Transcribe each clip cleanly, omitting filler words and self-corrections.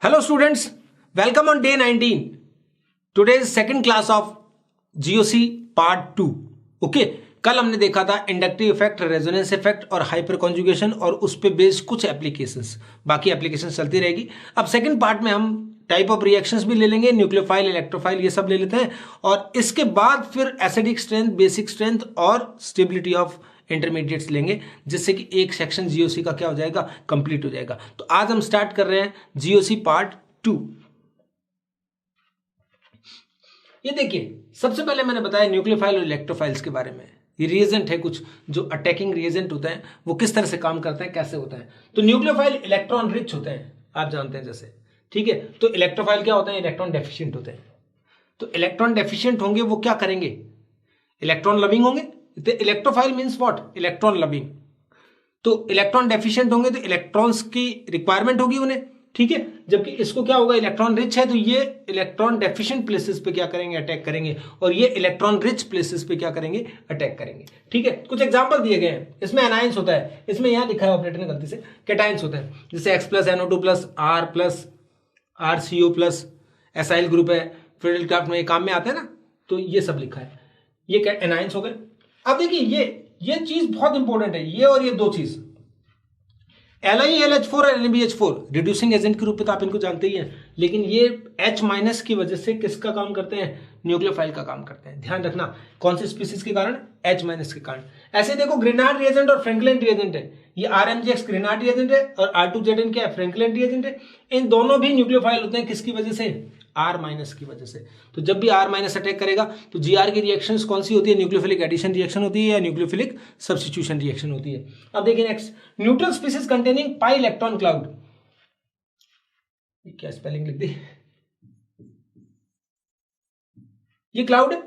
Hello students, welcome on day 19. Today's second class of GOC part 2. Okay, कल हमने देखा था इंडक्टिव इफेक्ट, रेजोनेंस इफेक्ट और hyper conjugation और उस पे बेस्ड कुछ एप्लीकेशंस, बाकी एप्लीकेशंस चलती रहेगी। अब सेकंड पार्ट में हम टाइप ऑफ रिएक्शंस भी ले लेंगे, न्यूक्लियोफाइल, इलेक्ट्रोफाइल, ये सब ले लेते हैं और इसके बाद फिर एसिडिक स्ट्रेंथ, बेसिक स्ट्रेंथ और स्टेबिलिटी ऑफ इंटरमीडिएट्स लेंगे, जिससे कि एक सेक्शन जीओसी का क्या हो जाएगा, कंप्लीट हो जाएगा। तो आज हम स्टार्ट कर रहे हैं जीओसी पार्ट 2। ये देखिए, सबसे पहले मैंने बताया न्यूक्लियोफाइल और इलेक्ट्रोफाइल्स के बारे में। ये रिएजेंट है, कुछ जो अटैकिंग रिएजेंट होते हैं वो किस तरह से काम करते हैं, कैसे होता है। तो न्यूक्लियोफाइल इलेक्ट्रॉन रिच होते हैं, आप जानते हैं जैसे, ठीक है। तो इलेक्ट्रोफाइल क्या होते हैं, इलेक्ट्रॉन डेफिशिएंट होते हैं। तो इलेक्ट्रॉन डेफिशिएंट होंगे वो क्या करेंगे, इलेक्ट्रॉन लविंग होंगे। Electrophile means what, electron loving. तो इलेक्ट्रॉन डेफिशिएंट होंगे तो इलेक्ट्रॉन्स की रिक्वायरमेंट होगी उन्हें, ठीक है। जबकि इसको क्या होगा, इलेक्ट्रॉन रिच है तो ये इलेक्ट्रॉन डेफिशिएंट प्लेसेस पे क्या करेंगे, अटैक करेंगे, और ये इलेक्ट्रॉन रिच प्लेसेस पे क्या करेंगे, अटैक करेंगे, ठीक है। कुछ एग्जांपल दिए गए हैं। इसमें एनायंस होता है, इसमें यहां लिखा है ऑपरेटर ने गलती से, कैटायंस होते हैं, जैसे X+NO2+ R+RCO+ एसाइल ग्रुप है, फील्ड क्राफ्ट में ये काम में आता है ना, तो ये सब लिखा है, ये क्या एनायंस हो गए। अब देखिए ये चीज बहुत इंपॉर्टेंट है, ये और ये दो चीज, LiAlH4 और NaBH4 रिड्यूसिंग एजेंट के रूप में तो आप इनको जानते ही हैं, लेकिन ये H- की वजह से किसका काम करते हैं, न्यूक्लियोफाइल का काम करते हैं। ध्यान रखना, कौन से स्पीसीज के कारण, H- के कारण। ऐसे देखो, ग्रिनार्ड रिएजेंट और फ्रैंकलिन रिएजेंट है, ये RMGX ग्रिनार्ड रिएजेंट है और R2ZN क्या है, फ्रैंकलिन रिएजेंट है। इन दोनों भी न्यूक्लियोफाइल होते हैं, किसकी वजह से, R- की वजह से। तो जब भी R- अटैक करेगा तो Gr की रिएक्शंस कौन सी होती है, न्यूक्लियोफिलिक एडिशन रिएक्शन होती है या न्यूक्लियोफिलिक सब्स्टिट्यूशन रिएक्शन होती है। अब देखिए next, neutral species containing pi electron cloud, क्या स्पेलिंग लिख दी, ये क्लाउड है,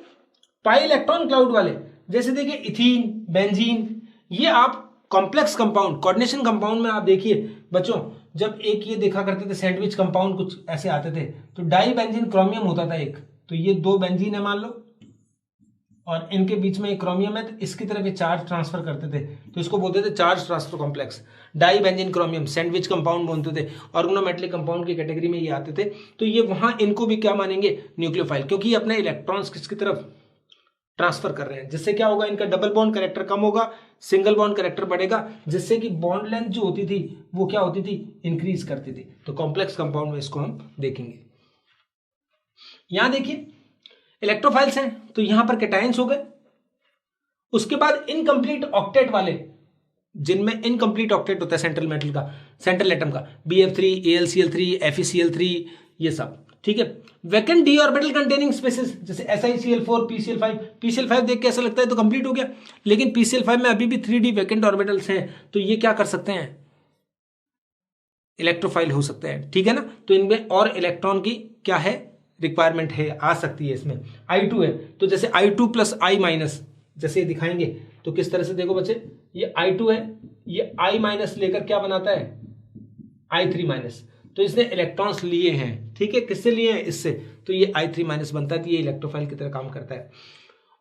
पाई इलेक्ट्रॉन क्लाउड वाले। जैसे देखिए इथीन, बेंजीन, ये आप कॉम्प्लेक्स कंपाउंड, कोऑर्डिनेशन कंपाउंड में आप देखिए बच्चों, जब एक ये देखा करते थे सैंडविच कंपाउंड कुछ ऐसे आते थे, तो डाई बेंजीन क्रोमियम होता था एक, तो ये दो बेंजीन है मान लो, और इनके बीच में एक क्रोमियम है, तो इसकी तरफ ये चार्ज ट्रांसफर करते थे, तो इसको बोलते थे charge transfer complex, di benzene chromium, sandwich compound बोलते थे, ऑर्गेनोमेटेलिक कंपाउंड की कैटेगरी में ये आते थे। तो ये वहां इनको भी क्या मानेंगे, न्यूक्लियोफाइल, क्योंकि ये अपने इलेक्ट्रॉन्स किसकी तरफ ट्रांसफर कर रहे हैं, जिससे क्या होगा, इनका डबल बॉन्ड कैरेक्टर कम होगा, सिंगल बॉन्ड कैरेक्टर बढ़ेगा, जिससे कि बॉन्ड लेंथ जो होती थी वो क्या होती थी, इंक्रीज करती थी। तो कॉम्प्लेक्स कंपाउंड में इसको हम देखेंगे। यहां देखिए इलेक्ट्रोफाइल्स हैं, तो यहां पर कैटायंस हो गए। उसके बाद इनकम्प्लीट ऑक्टेट वाले, जिनमें इनकम्प्लीट ऑक्टेट होता है सेंट्रल मेटल का, सेंट्रल एटम का, BF3, AlCl3, FeCl3, ये सब, ठीक है। Vacant d orbital containing species, जैसे SiCl4, PCl5। PCl5 देख के ऐसा लगता है तो कंप्लीट हो गया, लेकिन PCl5 में अभी भी 3D वैकेंट ऑर्बिटल्स हैं, तो ये क्या कर सकते हैं, इलेक्ट्रोफाइल हो सकते हैं, ठीक है ना। तो इनमें और इलेक्ट्रॉन की क्या है, रिक्वायरमेंट है, आ सकती है। इसमें I2 है, तो जैसे I2+I-, जैसे ये दिखाएंगे तो किस तरह से, देखो बच्चे, ये I2 है, ये I- लेकर क्या बनाता है, I3-, तो इसने इलेक्ट्रॉन्स लिए हैं, ठीक है, किससे लिए हैं, इससे, तो ये I3- बनता है, तो ये इलेक्ट्रोफाइल की तरह काम करता है।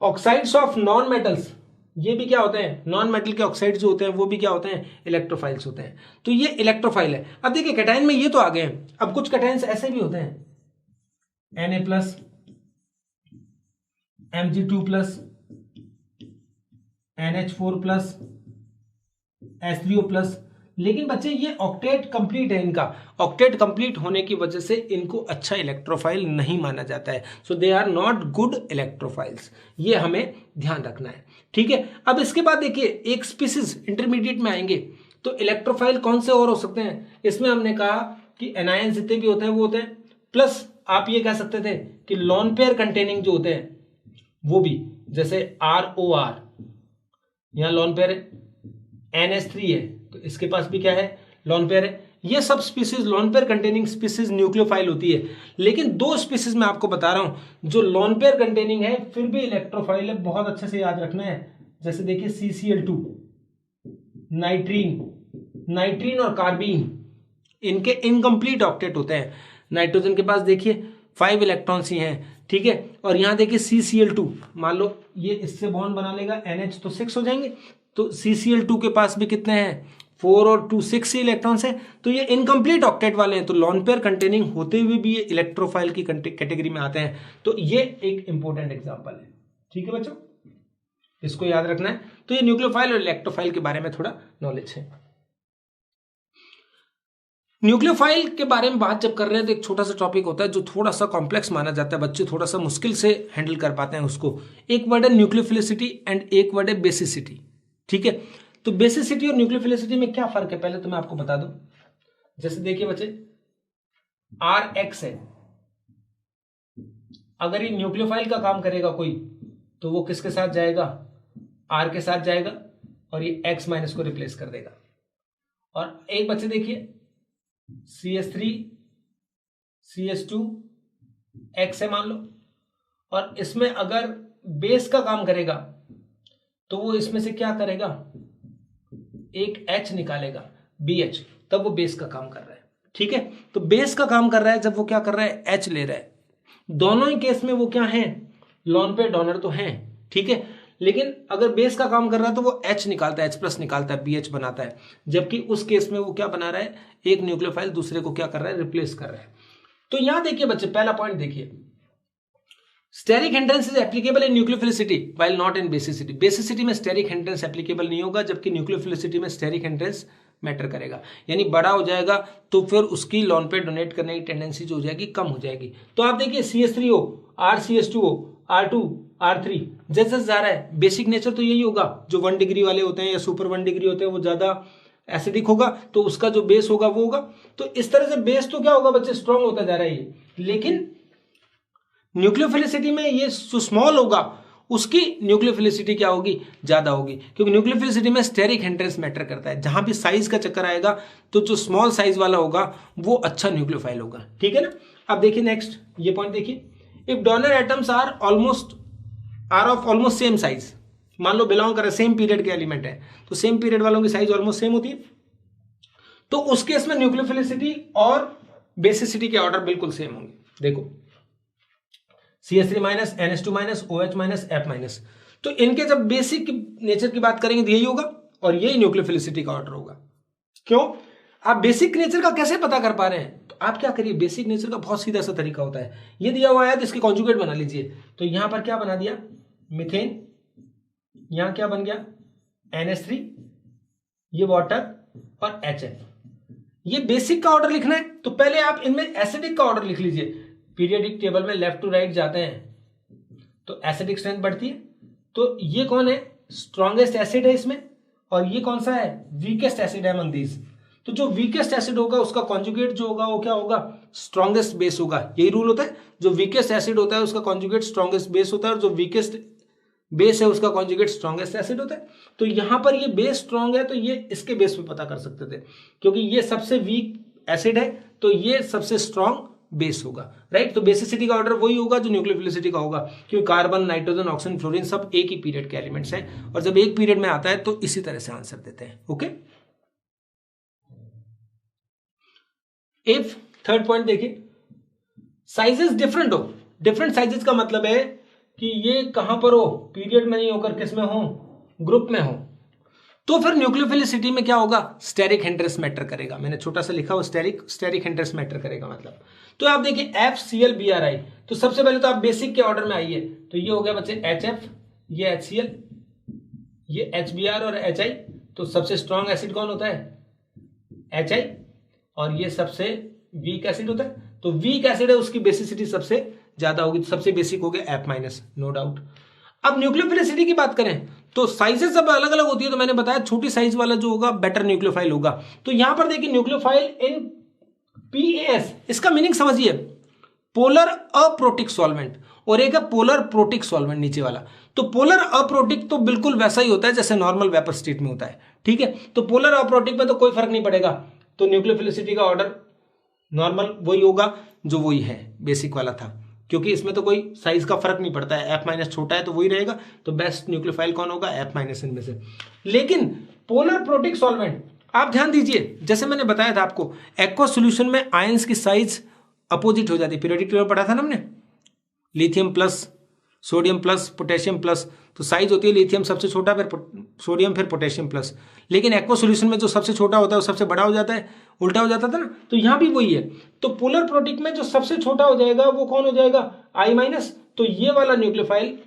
ऑक्साइड्स ऑफ नॉन मेटल्स, ये भी क्या होते हैं, नॉन मेटल के ऑक्साइड जो होते हैं वो भी क्या होते हैं, इलेक्ट्रोफाइल्स होते हैं। तो ये इलेक्ट्रोफाइल है। अब देखिए कैटायन में ये तो आ गए हैं, अब कुछ कैटायंस ऐसे भी होते हैं, Na+, Mg2+, NH4+, H3O+, लेकिन बच्चे ये ऑक्टेट कंप्लीट है इनका, ऑक्टेट कंप्लीट होने की वजह से इनको अच्छा इलेक्ट्रोफाइल नहीं माना जाता है, so they are not good electrophiles, ये हमें ध्यान रखना है, ठीक है। अब इसके बाद देखिए एक स्पीसीज इंटरमीडिएट में आएंगे, तो इलेक्ट्रोफाइल कौन से और हो सकते हैं, इसमें हमने कहा कि एनायंस जितने भी होते हैं वो होते हैं, प्लस आप ये कह सकते थे कि लॉन पेयर कंटेनिंग जो होते हैं वो भी, जैसे ROR, यहां लॉन पेयर है, NH3 है, तो इसके पास भी क्या है, लॉन पेयर है। ये sub species lone pair containing species nucleophile होती है, लेकिन दो स्पीसीज मैं आपको बता रहा हूं जो लॉन पेयर कंटेनिंग है फिर भी इलेक्ट्रोफाइल है, बहुत अच्छे से याद रखना है। जैसे देखिए CCl2, नाइट्रीन और कार्बीन, इनके इनकम्प्लीट ऑक्टेट होते हैं। नाइट्रोजन के पास देखिए 5 इलेक्ट्रॉन्स ही हैं, ठीक है, और यहां देखिए CCl2, मान लो ये इससे बॉन्ड बना लेगा, NH तो 6 हो जाएंगे, तो CCl2 के पास भी कितने हैं, 4 और 2 6 इलेक्ट्रॉन्स है, तो ये इनकम्प्लीट ऑक्टेट वाले हैं, तो लॉन पेयर कंटेनिंग होते हुए भी ये इलेक्ट्रोफाइल की कैटेगरी में आते हैं। तो ये एक इंपॉर्टेंट एग्जांपल है। ठीक है बच्चों, इसको याद रखना है। तो ये न्यूक्लियोफाइल और इलेक्ट्रोफाइल के बारे में थोड़ा नॉलेज है। न्यूक्लियोफाइल के बारे में बात जब कर रहे हैं तो एक छोटा सा टॉपिक होता है जो थोड़ा सा कॉम्प्लेक्स माना जाता है, बच्चे थोड़ा सा मुश्किल से हैंडल कर पाते हैं उसको। एक वर्ड है न्यूक्लियोफिलिसिटी एंड एक वर्ड है बेसिसिटी। ठीक है, तो बेसिसिटी और न्यूक्लियोफिलिसिटी में क्या फर्क है पहले तो मैं आपको बता दूं। जैसे देखिए बच्चे, आर एक्स है, अगर ये न्यूक्लियोफाइल का काम करेगा कोई तो वो किसके साथ जाएगा, आर के साथ जाएगा और ये एक्स माइनस को रिप्लेस कर देगा। और एक बच्चे देखिए CH3 CH2 X है मान लो, और इसमें अगर बेस का काम करेगा तो वो इसमें से क्या करेगा, एक H निकालेगा BH, तब वो बेस का काम कर रहा है। ठीक है, तो बेस का काम कर रहा है जब वो क्या कर रहा है, H ले रहा है। दोनों ही केस में वो क्या है, लॉन पेयर डोनर तो हैं। ठीक है, लेकिन अगर बेस का काम कर रहा है तो वो H निकालता है, H+ निकालता है, BH बनाता है, जबकि उस केस में वो क्या बना रहा है, एक न्यूक्लियोफाइल दूसरे को क्या कर रहा है, रिप्लेस कर रहा है। तो यहां देखिए बच्चे, पहला पॉइंट देखिए, steric hindrance is applicable in nucleophilicity while not in basicity. Basicity में स्टेरिक हिंड्रेंस एप्लीकेबल नहीं होगा, जबकि न्यूक्लियोफिलिसिटी में स्टेरिक हिंड्रेंस मैटर करेगा। यानी बड़ा हो जाएगा तो फिर उसकी लॉन पेयर डोनेट करने की टेंडेंसी जो हो जाएगी कम हो जाएगी। तो आप देखिए CH3O, RCH2O, R2, R3 जैसे जैसे जा रहा है, बेसिक नेचर तो यही होगा। जो 1 डिग्री वाले होते हैं या सुपर 1 डिग्री होते हैं वो ज्यादा एसिडिक होगा, तो उसका जो बेस होगा वो होगा। तो इस तरह से बेस तो क्या होगा बच्चे, स्ट्रॉन्ग होता जा रहा है ये। लेकिन न्यूक्लियोफिलिसिटी में ये जो स्मॉल होगा उसकी न्यूक्लियोफिलिसिटी क्या होगी, ज्यादा होगी, क्योंकि न्यूक्लियोफिलिसिटी में स्टेरिक हिंड्रेंस मैटर करता है। जहां भी साइज का चक्कर आएगा तो जो स्मॉल साइज वाला होगा वो अच्छा न्यूक्लियोफाइल होगा। ठीक है ना। अब देखिए नेक्स्ट ये पॉइंट देखिए, if donor atoms are of almost same size, मान लो बिलोंग कर सेम पीरियड के एलिमेंट है, तो सेम पीरियड वालों की साइज ऑलमोस्ट सेम होती है, तो उस केस में न्यूक्लियोफिलिसिटी और बेसिसिटी के ऑर्डर बिल्कुल सेम होंगे। देखो CH3 minus, NH2 minus, OH minus, F minus, तो इनके जब बेसिक नेचर की बात करेंगे तो यही होगा और यही न्यूक्लियोफिलिसिटी का ऑर्डर होगा। क्यों, आप बेसिक नेचर का कैसे पता कर पा रहे हैं, तो आप क्या करिए, बेसिक नेचर का बहुत सीधा सा तरीका होता है, ये दिया हुआ है तो इसके कॉन्जुगेट बना लीजिए। तो यहां पर क्या बना दिया, मीथेन, यहां क्या बन गया, NH3, ये वाटर और HF। ये बेसिक का ऑर्डर लिखना है तो पहले आप इनमें एसिडिक का ऑर्डर लिख लीजिए। पीरियडिक टेबल में लेफ्ट टू राइट जाते हैं तो एसिडिक स्ट्रेंथ बढ़ती है, तो ये कौन है, स्ट्रॉन्गेस्ट एसिड है इसमें, और ये कौन सा है, वीकेस्ट एसिड है अमंग दीज। तो जो वीकेस्ट एसिड होगा उसका कॉन्जुगेट जो होगा वो क्या होगा, स्ट्रॉन्गेस्ट बेस होगा। यही रूल होता है, जो वीकेस्ट एसिड होता है उसका कॉन्जुगेट स्ट्रॉन्गेस्ट बेस होता है, और जो वीकेस्ट बेस है उसका कॉन्जुगेट स्ट्रॉन्गेस्ट एसिड होता है। तो यहां पर ये बेस स्ट्रॉन्ग है तो ये इसके बेस पे पता कर सकते थे, क्योंकि ये सबसे वीक एसिड है तो ये सबसे स्ट्रॉन्ग बेस होगा, राइट। तो बेसिसिटी का ऑर्डर वही होगा जो न्यूक्लियोफिलिसिटी का होगा, क्योंकि कार्बन, नाइट्रोजन, ऑक्सीजन, फ्लोरीन सब एक ही पीरियड के एलिमेंट्स हैं, और जब एक पीरियड में आता है तो इसी तरह से आंसर देते हैं। ओके, इफ थर्ड पॉइंट देखिए, साइजेस डिफरेंट हो, डिफरेंट साइजेस का मतलब है कि ये कहां पर हो, पीरियड में नहीं होकर किस में हो, ग्रुप में हो, तो फिर न्यूक्लियोफिलिसिटी में क्या होगा, स्टेरिक हिंड्रेंस मैटर करेगा। मैंने छोटा सा लिखा हुआ स्टेरिक हिंड्रेंस मैटर करेगा मतलब। तो आप देखिए FCl-Bri, तो सबसे पहले तो आप बेसिक के ऑर्डर में आइए, तो ये हो गया बच्चे HF, ये HCl, ये HBr और HI। तो सबसे स्ट्रॉन्ग एसिड कौन होता है, HI, और ये सबसे वीक एसिड होता है। तो वीक एसिड है उसकी बेसिसिटी सबसे ज्यादा होगी, तो सबसे बेसिक हो गया F माइनस, नो डाउट। अब न्यूक्लियोफिलिसिटी की बात करें तो साइजेस सब अलग अलग होती है, तो मैंने बताया छोटी साइज वाला जो होगा बेटर न्यूक्लियोफाइल होगा। तो यहां पर देखिए न्यूक्लियोफाइल इन PAS, इसका मीनिंग समझिए, पोलर अप्रोटिक सॉल्वेंट, और एक है पोलर प्रोटिक सॉल्वेंट नीचे वाला। तो पोलर अप्रोटिक तो बिल्कुल वैसा ही होता है जैसे नॉर्मल वेपर स्टेट में होता है, ठीक है। तो पोलर अप्रोटिक में तो कोई फर्क नहीं पड़ेगा, तो न्यूक्लियोफिलिसिटी का ऑर्डर नॉर्मल वही होगा जो वही है बेसिक वाला था, क्योंकि इसमें तो कोई साइज का फर्क नहीं पड़ता है, F माइनस छोटा है तो वही रहेगा। तो बेस्ट न्यूक्लियोफाइल कौन होगा, F माइनस इनमें से। लेकिन पोलर प्रोटिक सॉल्वेंट आप ध्यान दीजिए, जैसे मैंने बताया था आपको, एक्वस सॉल्यूशन में आयंस की साइज अपोजिट हो जाती है। पीरियोडिक टेबल पढ़ा था ना हमने, lithium plus, sodium plus, potassium plus, तो साइज होती है लिथियम सबसे छोटा, फिर सोडियम, फिर पोटेशियम प्लस। लेकिन एक्वा सॉल्यूशन में जो सबसे छोटा होता है वो सबसे बड़ा हो जाता है, उल्टा हो जाता था ना, तो यहाँ भी वही है। तो पोलर प्रोटिक में जो सबसे छोटा हो जाएगा वो कौन हो जाएगा, I-, तो ये वाला न्यूक्लियोफाइल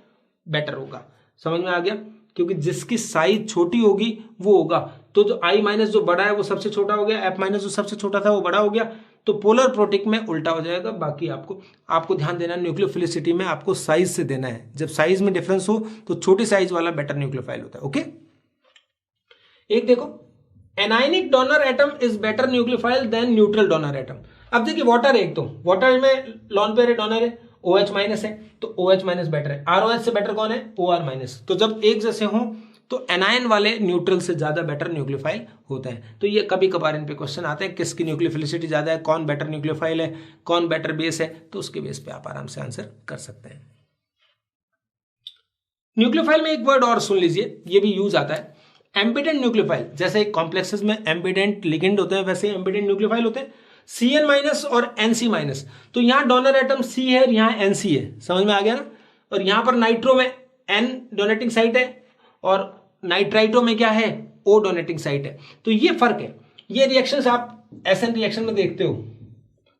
बेटर होगा। समझ में आ गया, क्योंकि जिसकी साइज छोटी होगी वो होगा। तो जो I- जो बड़ा है वो सबसे छोटा हो गया, F- जो सबसे छोटा था वो बड़ा हो गया। तो पोलर प्रोटिक में उल्टा हो जाएगा। बाकी आपको ध्यान देना, न्यूक्लियोफिलिसिटी में आपको साइज से देना है। जब साइज में डिफरेंस हो तो छोटी साइज वाला बेटर न्यूक्लियोफाइल होता है। ओके, एक देखो, anionic donor atom is better nucleophile than neutral donor atom. अब देखिए वाटर है, एक तो वाटर में लॉन पेयर है, डोनर है, OH- है, तो OH- बेटर है। ROH से बेटर कौन है, OR-। तो जब एक जैसे हो तो एनायन वाले न्यूट्रल से ज्यादा बेटर न्यूक्लियोफाइल होते हैं। तो ये कभी कभार इन पे क्वेश्चन आते हैं, किसकी न्यूक्लियोफिलिसिटी ज्यादा है, कौन बेटर न्यूक्लियोफाइल है, कौन बेटर बेस है, तो उसके बेस पे आप आराम से आंसर कर सकते हैं। न्यूक्लियोफाइल में एक वर्ड और सुन लीजिए, ये भी यूज आता है, एम्बिडेंट न्यूक्लियोफाइल। जैसे कॉम्प्लेक्सेस में एम्बिडेंट लिगेंड होते हैं, वैसे एम्बिडेंट न्यूक्लियोफाइल होते हैं, Cn- और Nc-। तो यहां डोनर एटम C है और यहां Nc है, समझ में आ गया ना। और यहां पर नाइट्रो में N डोनेटिंग साइट है और नाइट्राइटो में क्या है, O डोनेटिंग साइट है। तो ये फर्क है। ये रिएक्शंस आप SN रिएक्शन में देखते हो,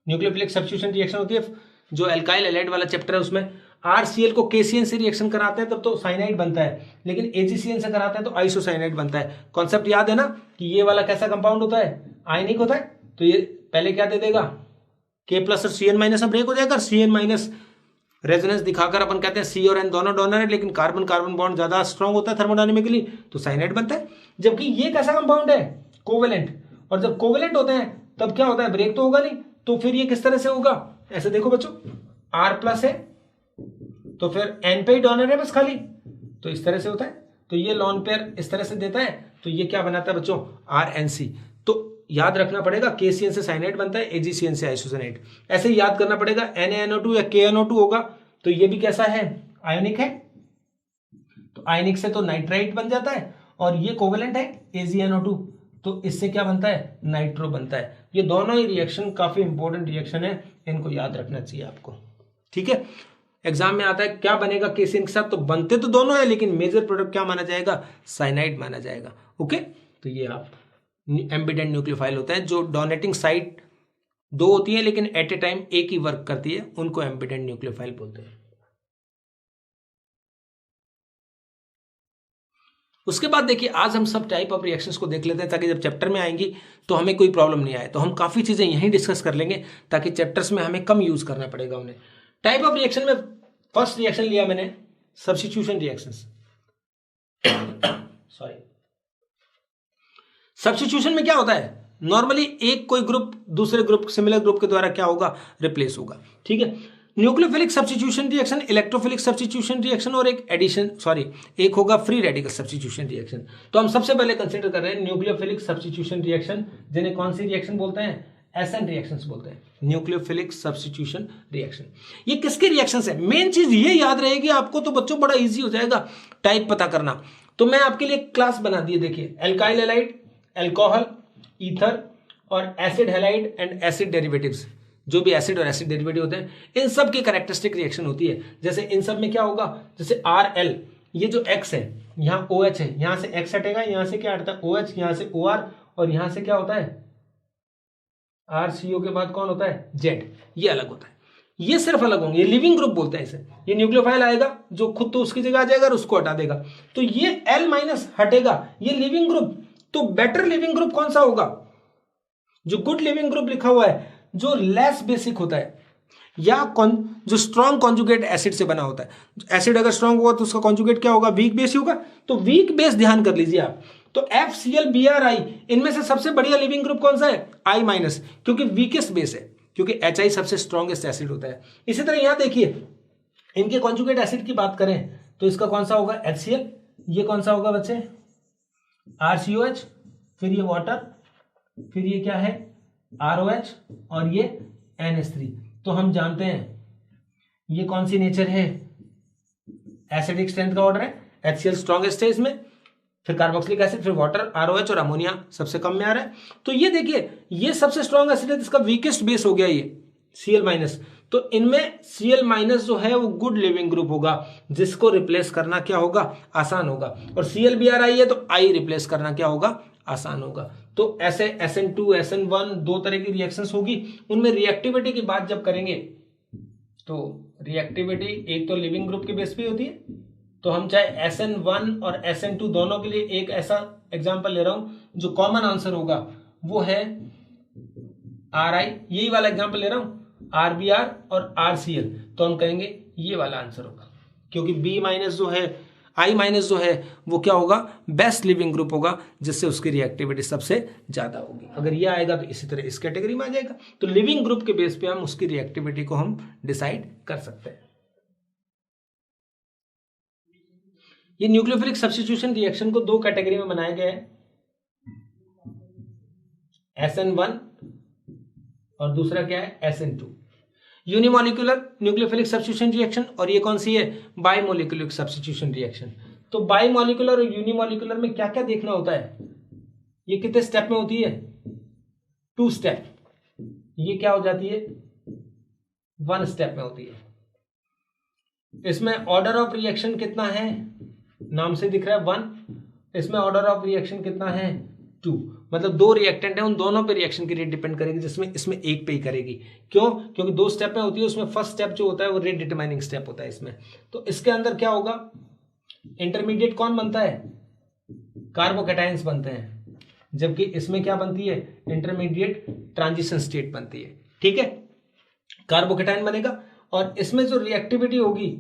न्यूक्लियोफिलिक सब्स्टिट्यूशन रिएक्शन होती है, जो एल्काइल हैलाइड वाला चैप्टर है उसमें RCl को KCN से रिएक्शन कराते हैं तब तो साइनाइड बनता है, लेकिन AgCN से कराते हैं तो आइसोसाइनाइड बनता है। कॉन्सेप्ट याद है ना कि ये वाला कैसा कंपाउंड होता है, आयनिक होता है। तो ये पहले क्या दे देगा, K+ और Cn- अब ब्रेक हो जाएगा, Cn- रेजोनेंस दिखाकर अपन कहते हैं C और N दोनों डोनर है, लेकिन कार्बन कार्बन बॉन्ड ज्यादा स्ट्रॉन्ग होता है थर्मोडायनेमिकली, तो साइनाइड बनता है। जबकि ये कैसा कंपाउंड है, कोवेलेंट, और जब कोवेलेंट होते हैं तब क्या होता है, ब्रेक तो होगा नहीं। तो फिर ये किस तरह से होगा, ऐसे देखो बच्चों, R+ है तो फिर N पे ही डोनर है बस खाली, तो इस तरह से होता है। तो ये लॉन पेयर इस तरह से देता है, तो ये क्या बनाता है बच्चों, RNC। तो याद रखना पड़ेगा, KCN से साइनाइड बनता है, AgCN से आइसोसाइनाइड। ऐसे ही याद करना पड़ेगा, NaNO2 या KNO2 होगा तो ये भी कैसा है, आयोनिक है, तो आयोनिक से तो नाइट्राइट बन जाता है, और ये कोवेलेंट है AgNO2, तो इससे क्या बनता है, नाइट्रो बनता है। ये दोनों ही रिएक्शन काफी इंपॉर्टेंट रिएक्शन है, इनको याद रखना चाहिए आपको, ठीक है। एग्जाम में आता है क्या बनेगा KCN के साथ, तो बनते तो दोनों है, लेकिन मेजर प्रोडक्ट क्या माना जाएगा, साइनाइड माना जाएगा। ओके, तो ये आप एम्बिडेंट न्यूक्लियोफाइल होते हैं, जो डोनेटिंग साइट दो होती है लेकिन एट ए टाइम एक ही वर्क करती है, उनको एम्बिडेंट न्यूक्लियोफाइल बोलते हैं। उसके बाद देखिए, आज हम सब टाइप ऑफ रिएक्शंस को देख लेते हैं, ताकि जब चैप्टर में आएंगी तो हमें कोई प्रॉब्लम नहीं आए। तो हम काफी चीजें यहीं डिस्कस कर लेंगे, ताकि चैप्टर्स में हमें कम यूज करना पड़ेगा उन्हें। टाइप ऑफ रिएक्शन में फर्स्ट रिएक्शन लिया मैंने, सब्स्टिट्यूशन रिएक्शंस। सॉरी, सब्स्टिट्यूशन में क्या होता है, नॉर्मली एक कोई ग्रुप दूसरे ग्रुप, सिमिलर ग्रुप के द्वारा क्या होगा, रिप्लेस होगा, ठीक है। Nucleophilic substitution reaction, electrophilic substitution reaction, और एक एडिशन एक होगा फ्री रेडिकल सब्स्टिट्यूशन रिएक्शन। तो हम सबसे पहले कंसीडर कर रहे हैं न्यूक्लियोफिलिक सब्स्टिट्यूशन रिएक्शन, जिन्हें कौन सी रिएक्शन बोलते हैं, SN रिएक्शंस बोलते हैं, न्यूक्लियोफिलिक सब्स्टिट्यूशन रिएक्शन। ये किसके रिएक्शंस है, मेन चीज ये याद रहेगी आपको, तो बच्चों बड़ा इजी हो जाएगा टाइप पता करना। तो मैं आपके लिए क्लास बना दिए, देखिए, एल्काइल हैलाइड, अल्कोहल, ईथर और acid halide and acid derivatives. जो भी एसिड और एसिड डेरिवेटिव होते हैं, इन सब की कैरेक्टरिस्टिक रिएक्शन होती है। जैसे इन सब में क्या होगा, जैसे RL, ये जो X है, यहाँ OH है, यहां से X हटेगा, यहां से क्या हटता है OH, यहां से OR, और यहां से क्या होता है RCO के बाद कौन होता है Z, ये अलग होता है। ये सिर्फ अलग होंगे, ये लिविंग ग्रुप बोलते हैं इसे। ये न्यूक्लियोफाइल आएगा जो खुद तो उसकी जगह आ जाएगा और उसको हटा देगा, तो ये L- हटेगा, ये लिविंग ग्रुप। तो बेटर लिविंग ग्रुप कौन सा होगा, जो गुड लिविंग ग्रुप लिखा हुआ है, जो लेस बेसिक होता है, या जो स्ट्रॉन्ग कॉन्जुगेट एसिड से बना होता है। एसिड अगर स्ट्रॉन्ग होगा तो उसका कॉन्जुगेट क्या होगा, वीक बेस होगा। तो वीक बेस ध्यान कर लीजिए आप, तो FCl BrI, इनमें से सबसे बढ़िया लिविंग ग्रुप कौन सा है, I-, क्योंकि वीकेस्ट बेस है, क्योंकि HI सबसे स्ट्रॉन्गेस्ट एसिड होता है। इसी तरह यहां देखिए, इनके कॉन्जुगेट एसिड की बात करें तो इसका कौन सा होगा, HCl, ये कौन सा होगा बच्चे, RCOH, फिर ये वाटर, फिर ये क्या है ROH, और ये NH3। तो हम जानते हैं ये कौन सी नेचर है, एसिडिक स्ट्रेंथ का ऑर्डर है, HCl स्ट्रॉन्गेस्ट है इसमें, फिर कार्बोक्सिलिक एसिड, फिर वाटर, ROH और अमोनिया सबसे कम में आ रहा है। तो ये देखिए, ये सबसे स्ट्रॉन्ग एसिड है, इसका वीकेस्ट बेस हो गया ये Cl-। तो इनमें Cl माइनस जो है वो गुड लिविंग ग्रुप होगा, जिसको रिप्लेस करना क्या होगा, आसान होगा। और ClBr है तो I रिप्लेस करना क्या होगा, आसान होगा। तो ऐसे SN2 SN1 दो तरह की रिएक्शंस होगी। उनमें रिएक्टिविटी की बात जब करेंगे तो रिएक्टिविटी एक तो लिविंग ग्रुप के बेस पे होती है, तो हम चाहे SN1 और SN2 दोनों के लिए एक ऐसा एग्जांपल ले रहा हूं जो कॉमन आंसर होगा वो है RI, यही वाला एग्जांपल ले रहा हूं, RBr और RCl, तो हम कहेंगे ये वाला आंसर होगा, क्योंकि B माइनस जो है, I माइनस जो है वो क्या होगा, बेस्ट लिविंग ग्रुप होगा, जिससे उसकी रिएक्टिविटी सबसे ज्यादा होगी। अगर ये आएगा तो इसी तरह इस कैटेगरी में आ जाएगा। तो लिविंग ग्रुप के बेस पे हम उसकी रिएक्टिविटी को हम डिसाइड कर सकते हैं। ये न्यूक्लियोफिलिक सब्स्टिट्यूशन रिएक्शन को दो कैटेगरी में बनाया गया है, SN1 और दूसरा क्या है, SN2। Unimolecular nucleophilic substitution reaction, और ये कौन सी है, बाइमोलिकुलर सब्स्टिट्यूशन रिएक्शन। तो बाइमोलिकुलर और यूनिमोलिकुलर में क्या क्या देखना होता है, ये कितने स्टेप में होती है, 2 स्टेप। ये क्या हो जाती है, 1 स्टेप में होती है। इसमें ऑर्डर ऑफ रिएक्शन कितना है, नाम से दिख रहा है 1, इसमें ऑर्डर ऑफ रिएक्शन कितना है, 2। मतलब दो रिएक्टेंट है, उन दोनों पे रिएक्शन की रेट डिपेंड करेगी, जिसमें इसमें एक पे ही करेगी। क्यों, क्योंकि 2 स्टेप में होती है, उसमें फर्स्ट स्टेप जो होता है वो रेट डिटरमाइनिंग स्टेप होता है इसमें। तो इसके अंदर क्या होगा, इंटरमीडिएट कौन बनता है, कार्बोकैटायंस बनते हैं, जबकि इसमें क्या बनती है, इंटरमीडिएट ट्रांजिशन स्टेट बनती है। ठीक है, कार्बोकैटायन बनेगा, और इसमें जो रिएक्टिविटी होगी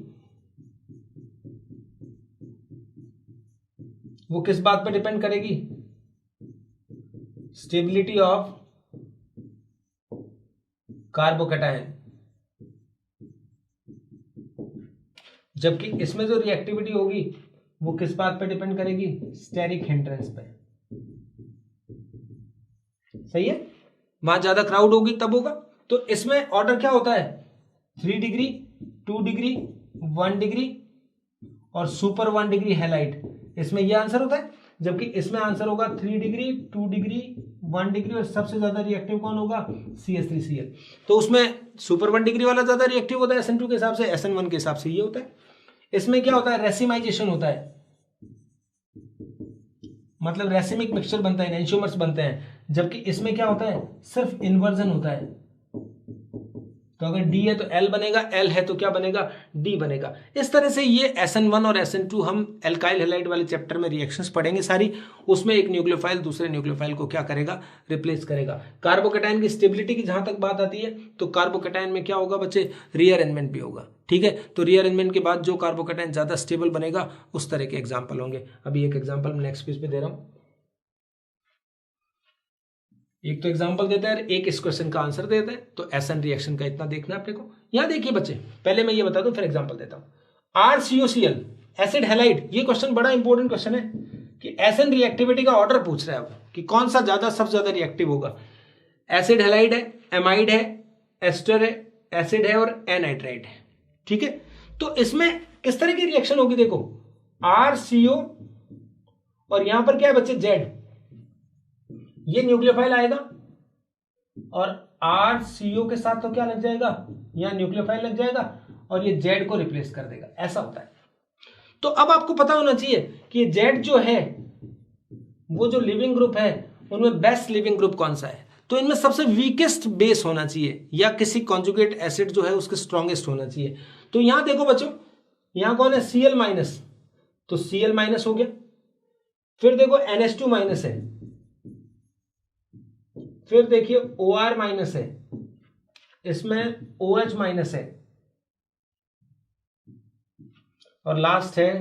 वो किस बात पर डिपेंड करेगी, स्टेबिलिटी ऑफ कार्बोकैटायन, जबकि इसमें जो रिएक्टिविटी होगी वो किस बात पर डिपेंड करेगी, स्टेरिक हिंड्रेंस पे। सही है, वहां ज्यादा क्राउड होगी तब होगा। तो इसमें ऑर्डर क्या होता है, 3 डिग्री, 2 डिग्री, 1 डिग्री और सुपर 1 डिग्री हैलाइड, इसमें यह आंसर होता है। जबकि इसमें आंसर होगा 3 डिग्री, 2 डिग्री, 1 डिग्री, और सबसे ज्यादा रिएक्टिव कौन होगा, CH3Cl। तो उसमें सुपर 1 डिग्री वाला ज्यादा रिएक्टिव होता है SN2 के हिसाब से, SN1 के हिसाब से ये होता है। इसमें क्या होता है, रेसिमाइजेशन होता है, मतलब रेसिमिक मिक्सचर बनता है, एंशियोमर्स बनते हैं। जबकि इसमें क्या होता है, सिर्फ इन्वर्जन होता है। तो अगर D है तो L बनेगा, L है तो क्या बनेगा, D बनेगा। इस तरह से ये SN1 और SN2 हम एल्काइल हैलाइड वाले चैप्टर में रिएक्शंस पढ़ेंगे सारी। उसमें एक न्यूक्लियोफाइल दूसरे न्यूक्लियोफाइल को क्या करेगा, रिप्लेस करेगा। कार्बोकैटायन की स्टेबिलिटी की जहां तक बात आती है तो कार्बोकैटायन में क्या होगा बच्चे, रीअरेंजमेंट भी होगा। ठीक है, तो रीअरेंजमेंट के बाद जो कार्बोकैटायन ज्यादा स्टेबल बनेगा उस तरह के एग्जाम्पल होंगे। अभी एक एग्जाम्पल नेक्स्ट पेज पे दे रहा हूं, एक तो एग्जांपल देता है, एक इस क्वेश्चन का आंसर देता है। तो एसएन रिएक्शन का इतना देखना है अपने को। यहां देखिए बच्चे, पहले मैं ये बता दूं फिर एग्जांपल देता हूं। RCOCl एसिड हैलाइड, ये क्वेश्चन बड़ा इंपॉर्टेंट क्वेश्चन है कि एसएन रिएक्टिविटी का ऑर्डर पूछ रहा है अब कि कौन सा ज्यादा सबसे ज्यादा रिएक्टिव होगा। एसिड हैलाइड है, एमाइड है, एस्टर है, एसिड है और एनाइट्राइड है। ठीक है, तो इसमें किस तरह की रिएक्शन होगी, देखो RCO और यहां पर क्या है बच्चे, Z, ये न्यूक्लियोफाइल आएगा और RCO के साथ तो क्या लग जाएगा, यहां न्यूक्लियोफाइल लग जाएगा और ये Z को रिप्लेस कर देगा, ऐसा होता है। तो अब आपको पता होना चाहिए कि Z जो है वो जो लिविंग ग्रुप है उनमें बेस्ट लिविंग ग्रुप कौन सा है। तो इनमें सबसे वीकेस्ट बेस होना चाहिए या किसी कॉन्जुगेट एसिड जो है उसके स्ट्रॉन्गेस्ट होना चाहिए। तो यहां देखो बच्चों, यहां कौन है, Cl माइनस, तो Cl माइनस हो गया। फिर देखो NH2 माइनस है, फिर देखिए OR माइनस है, इसमें OH माइनस है और लास्ट है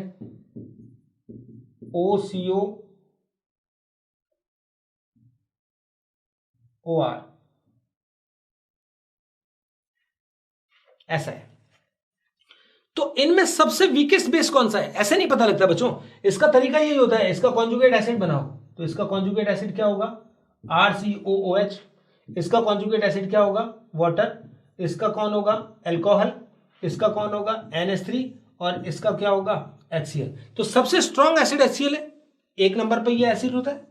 OCO OR, ऐसा है। तो इनमें सबसे वीकेस्ट बेस कौन सा है, ऐसे नहीं पता लगता बच्चों। इसका तरीका यही होता है, इसका कॉन्जुगेट एसिड बनाओ, तो इसका कॉन्जुगेट एसिड क्या होगा, RCOOH। इसका कॉन्जुगेट एसिड क्या होगा, वाटर। इसका कौन होगा, अल्कोहल। इसका कौन होगा, NH3 और इसका क्या होगा, HCl। तो सबसे स्ट्रॉन्ग एसिड HCl है, 1 नंबर पे ये एसिड होता है,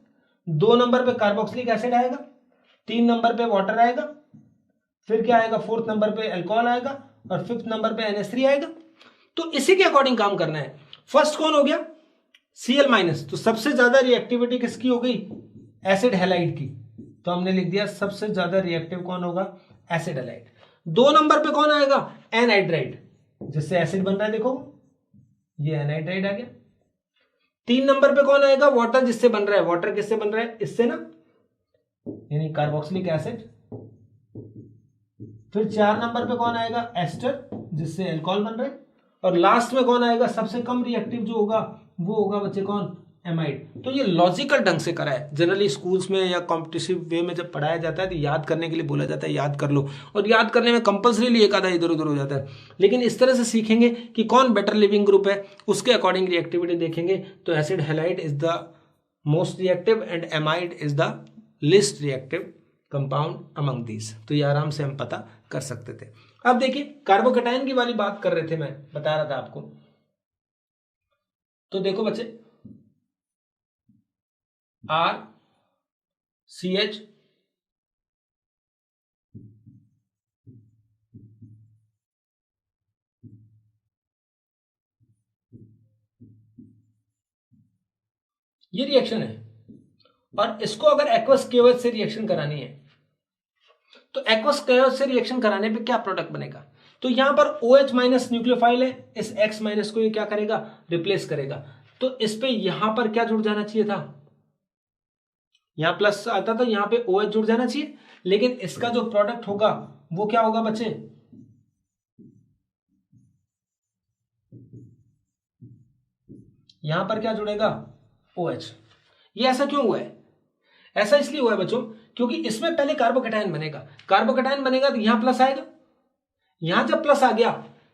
2 नंबर पे कार्बोक्सिलिक एसिड आएगा, 3 नंबर पे वाटर आएगा, फिर क्या आएगा, फोर्थ नंबर पे अल्कोहल आएगा और फिफ्थ नंबर पे NH3 आएगा। तो इसी के अकॉर्डिंग काम करना है। फर्स्ट कौन हो गया, Cl माइनस, तो सबसे ज्यादा रिएक्टिविटी किसकी हो गई, एसिड हैलाइड की, तो हमने लिख दिया सबसे ज्यादा रिएक्टिव कौन होगा, एसिड हैलाइड। 2 नंबर पे कौन आएगा, एनहाइड्राइड, जिससे एसिड बन रहा है, देखो ये एनहाइड्राइड आ गया। 3 नंबर पे कौन आएगा, वाटर, जिससे बन रहा है, वाटर किससे बन रहा है, इससे ना, यानी कार्बोक्सिलिक एसिड। फिर 4 नंबर पे कौन आएगा, एस्टर, जिससे अल्कोहल बन रहा है। और लास्ट में कौन आएगा, सबसे कम रिएक्टिव जो होगा वो होगा बच्चे कौन, एमाइड। तो ये लॉजिकल ढंग से करा है। जनरली स्कूल्स में या कॉम्पिटिटिव वे में जब पढ़ाया जाता है तो याद करने के लिए बोला जाता है, याद कर लो, और याद करने में कंपल्सरीली एक आधा इधर उधर हो जाता है। लेकिन इस तरह से सीखेंगे कि कौन बेटर लिविंग ग्रुप है, उसके अकॉर्डिंग रिएक्टिविटी देखेंगे। तो acid halide is the most reactive and amide is the least reactive compound among these. तो ये आराम से हम पता कर सकते थे। अब देखिए कार्बोकैटायन की वाली बात कर रहे थे, मैं बता रहा था आपको। तो देखो बच्चे, RCH ये रिएक्शन है, और इसको अगर एक्वस केवस से रिएक्शन करानी है तो एक्वस केवस से रिएक्शन कराने पे क्या प्रोडक्ट बनेगा, तो यहां पर OH माइनस न्यूक्लियोफाइल है, इस X माइनस को ये क्या करेगा, रिप्लेस करेगा। तो इस पे यहां पर क्या जुड़ जाना चाहिए था, यहां प्लस आता था, यहां पे OH जुड़ जाना चाहिए, लेकिन इसका जो प्रोडक्ट होगा वो क्या होगा बच्चे, यहां पर क्या जुड़ेगा, OH। ये ऐसा क्यों हुआ है, ऐसा इसलिए हुआ है बच्चों क्योंकि इसमें पहले कार्बोकैटायन बनेगा, कार्बोकैटायन बनेगा तो यहां प्लस आएगा, यहां जब प्लस आ गया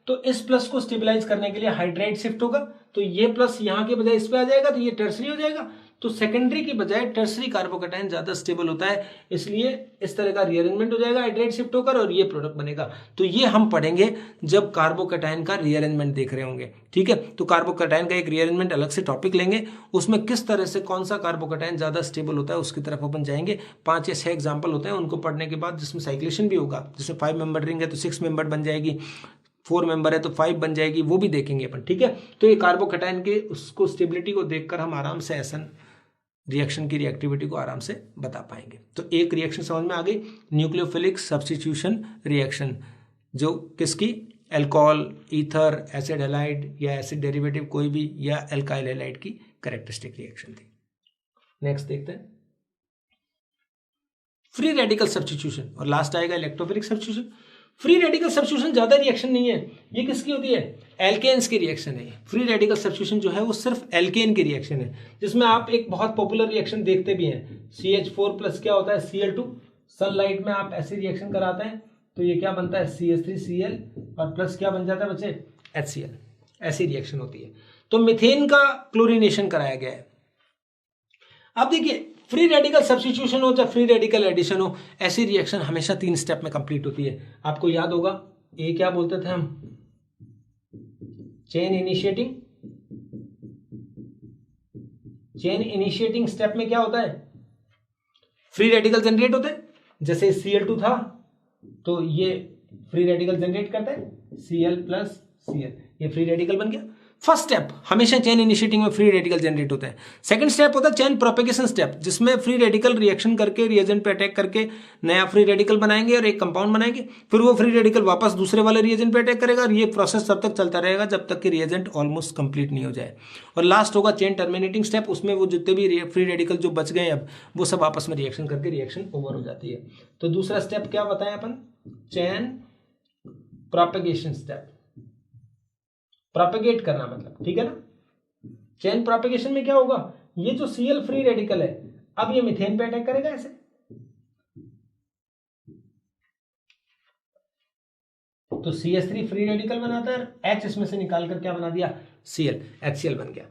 तो इस प्लस को स्टेबलाइज करने के लिए हाइड्राइड शिफ्ट होगा, तो ये प्लस यहां के बजाय इस पे आ जाएगा, तो ये टर्सरी हो जाएगा। तो सेकेंडरी की बजाय टर्सरी कार्बोकैटायन ज्यादा स्टेबल होता है, इसलिए इस तरह का रीअरेंजमेंट हो जाएगा हाइड्राइड शिफ्ट होकर, और ये प्रोडक्ट बनेगा। तो ये हम पढ़ेंगे जब कार्बोकैटायन का रीअरेंजमेंट देख रहे होंगे, ठीक है। तो कार्बोकैटायन का एक रीअरेंजमेंट अलग से टॉपिक लेंगे, उसमें किस तरह से कौन सा कार्बोकैटायन ज्यादा स्टेबल होता है उसकी तरफ अपन जाएंगे। 5 या 6 एग्जाम्पल होते हैं, उनको पढ़ने के बाद जिसमें साइक्लेशन भी होगा, जिसमें 5 मेंबर रिंग है तो 6 मेंबर बन जाएगी, 4 मेंबर है तो 5 बन जाएगी, वो भी देखेंगे अपन, ठीक है। तो ये कार्बोकैटायन के उसको स्टेबिलिटी को देखकर हम आराम से एसन रिएक्शन की रिएक्टिविटी को आराम से बता पाएंगे। तो एक रिएक्शन समझ में आ गई, न्यूक्लियोफिलिक सब्स्टिट्यूशन रिएक्शन, जो किसकी, अल्कोहल, ईथर, एसिड हैलाइड या एसिड डेरिवेटिव कोई भी, या अल्काइल हैलाइड की कैरेक्टरिस्टिक रिएक्शन थी। नेक्स्ट देखते हैं फ्री रेडिकल सब्स्टिट्यूशन, और लास्ट आएगा electrophilic substitution. Free radical substitution ज्यादा रिएक्शन नहीं है, ये किसकी होती है, एल्केन्स की रिएक्शन है। फ्री रेडिकल सब्स्टिट्यूशन जो है वो सिर्फ एल्केन की रिएक्शन है, जिसमें आप एक बहुत पॉपुलर रिएक्शन देखते भी हैं, CH4 प्लस क्या होता है, Cl2। सनलाइट में आप ऐसी रिएक्शन कराते हैं तो ये क्या बनता है, CH3Cl, और प्लस क्या बन जाता है बच्चे, HCl। ऐसी रिएक्शन होती है। तो मीथेन का क्लोरीनेशन कराया गया है। अब देखिए फ्री रेडिकल सब्स्टिट्यूशन हो चाहे फ्री रेडिकल एडिशन हो, ऐसी रिएक्शन हमेशा 3 स्टेप में कंप्लीट होती है। आपको याद होगा ये क्या बोलते थे हम, चेन इनिशिएटिंग स्टेप में क्या होता है, फ्री रेडिकल जनरेट होता है। जैसे Cl2 था तो ये फ्री रेडिकल जनरेट करता है, Cl प्लस Cl, ये फ्री रेडिकल बन गया। फर्स्ट स्टेप हमेशा चेन इनिशिएटिंग में फ्री रेडिकल जनरेट होता है। सेकंड स्टेप होता है चेन प्रोपेगेशन स्टेप, जिसमें फ्री रेडिकल रिएक्शन करके रिएजेंट पे अटैक करके नया फ्री रेडिकल बनाएंगे और एक कंपाउंड बनाएंगे, फिर वो फ्री रेडिकल वापस दूसरे वाले रिएजेंट पे अटैक करेगा, और ये प्रोसेस तब तक चलता रहेगा जब तक कि रिएजेंट ऑलमोस्ट कंप्लीट नहीं हो जाए। और लास्ट होगा चेन टर्मिनेटिंग स्टेप, उसमें वो जितने भी फ्री रेडिकल जो बच गए अब वो सब आपस में रिएक्शन करके रिएक्शन ओवर हो जाती है। तो दूसरा स्टेप क्या बताएं अपन, चेन प्रोपेगेशन स्टेप, प्रोपेगेट करना मतलब, ठीक है ना। चेन प्रोपेगेशन में क्या होगा, ये जो Cl फ्री रेडिकल है अब ये मीथेन पे अटैक करेगा ऐसे, तो CH3 फ्री रेडिकल बनाता है, H इसमें से निकाल कर क्या बना दिया, Cl, HCl बन गया।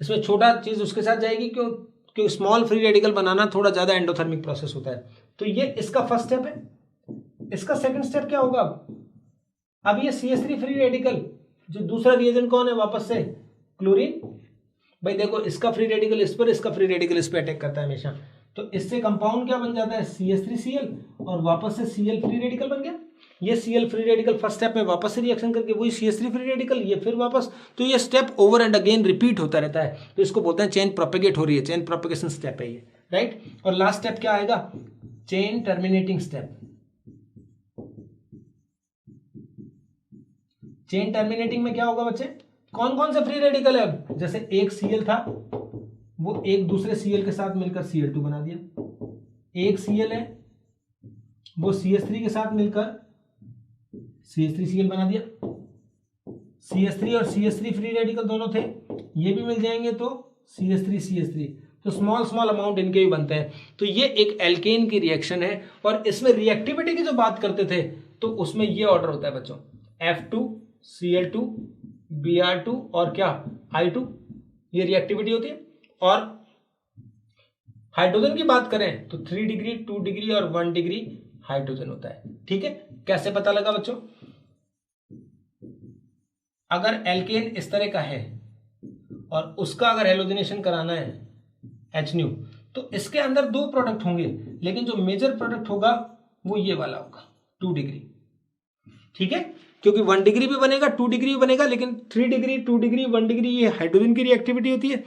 इसमें छोटा चीज उसके साथ जाएगी, क्यों स्मॉल फ्री रेडिकल बनाना थोड़ा ज्यादा एंडोथर्मिक प्रोसेस होता है। तो ये इसका फर्स्ट स्टेप है। इसका सेकंड स्टेप क्या होगा, अब ये CH3 फ्री रेडिकल, जो दूसरा रिएजेंट कौन है वापस से, क्लोरीन। भाई देखो इसका फ्री रेडिकल इस पर, इसका फ्री रेडिकल इस पर अटैक करता है हमेशा, तो इससे कंपाउंड क्या बन जाता है, CH3Cl, और वापस से Cl फ्री रेडिकल बन गया। ये Cl free radical first step में वापस से रिएक्शन करके वही CH3 फ्री रेडिकल, ये फिर वापस, तो ये step over and again repeat होता रहता है, तो इसको बोलते हैं चेन प्रोपेगेट हो रही है, चेन प्रोपेगेशन स्टेप है ये, राइट। और लास्ट स्टेप क्या आएगा, chain terminating step. Chain terminating में क्या होगा बच्चे, कौन कौन से फ्री रेडिकल है, जैसे एक Cl था वो एक दूसरे Cl के साथ मिलकर Cl2 बना दिया, एक Cl है वो CH3 के साथ मिलकर CH3Cl बना दिया, CH3 और CH3 फ्री रेडिकल दोनों थे, ये भी मिल जाएंगे तो CH3 तो स्मॉल स्मॉल अमाउंट इनके भी बनते हैं। तो ये एक एल्केन की रिएक्शन है, और इसमें रिएक्टिविटी की जो बात करते थे तो उसमें ये ऑर्डर होता है बच्चों, F2Cl2 Br2 और क्या I2, ये रिएक्टिविटी होती है। और हाइड्रोजन की बात करें तो 3 डिग्री 2 डिग्री और 1 डिग्री हाइड्रोजन होता है, ठीक है। कैसे पता लगा बच्चों, अगर एल्केन इस तरह का है और उसका अगर हेलोजनेशन कराना है HNu, तो इसके अंदर 2 प्रोडक्ट होंगे, लेकिन जो मेजर प्रोडक्ट होगा वो ये वाला होगा 2 डिग्री, ठीक है, क्योंकि 1 डिग्री भी बनेगा 2 डिग्री भी बनेगा, लेकिन 3 डिग्री 2 डिग्री 1 डिग्री ये हाइड्रोजन की रिएक्टिविटी होती है।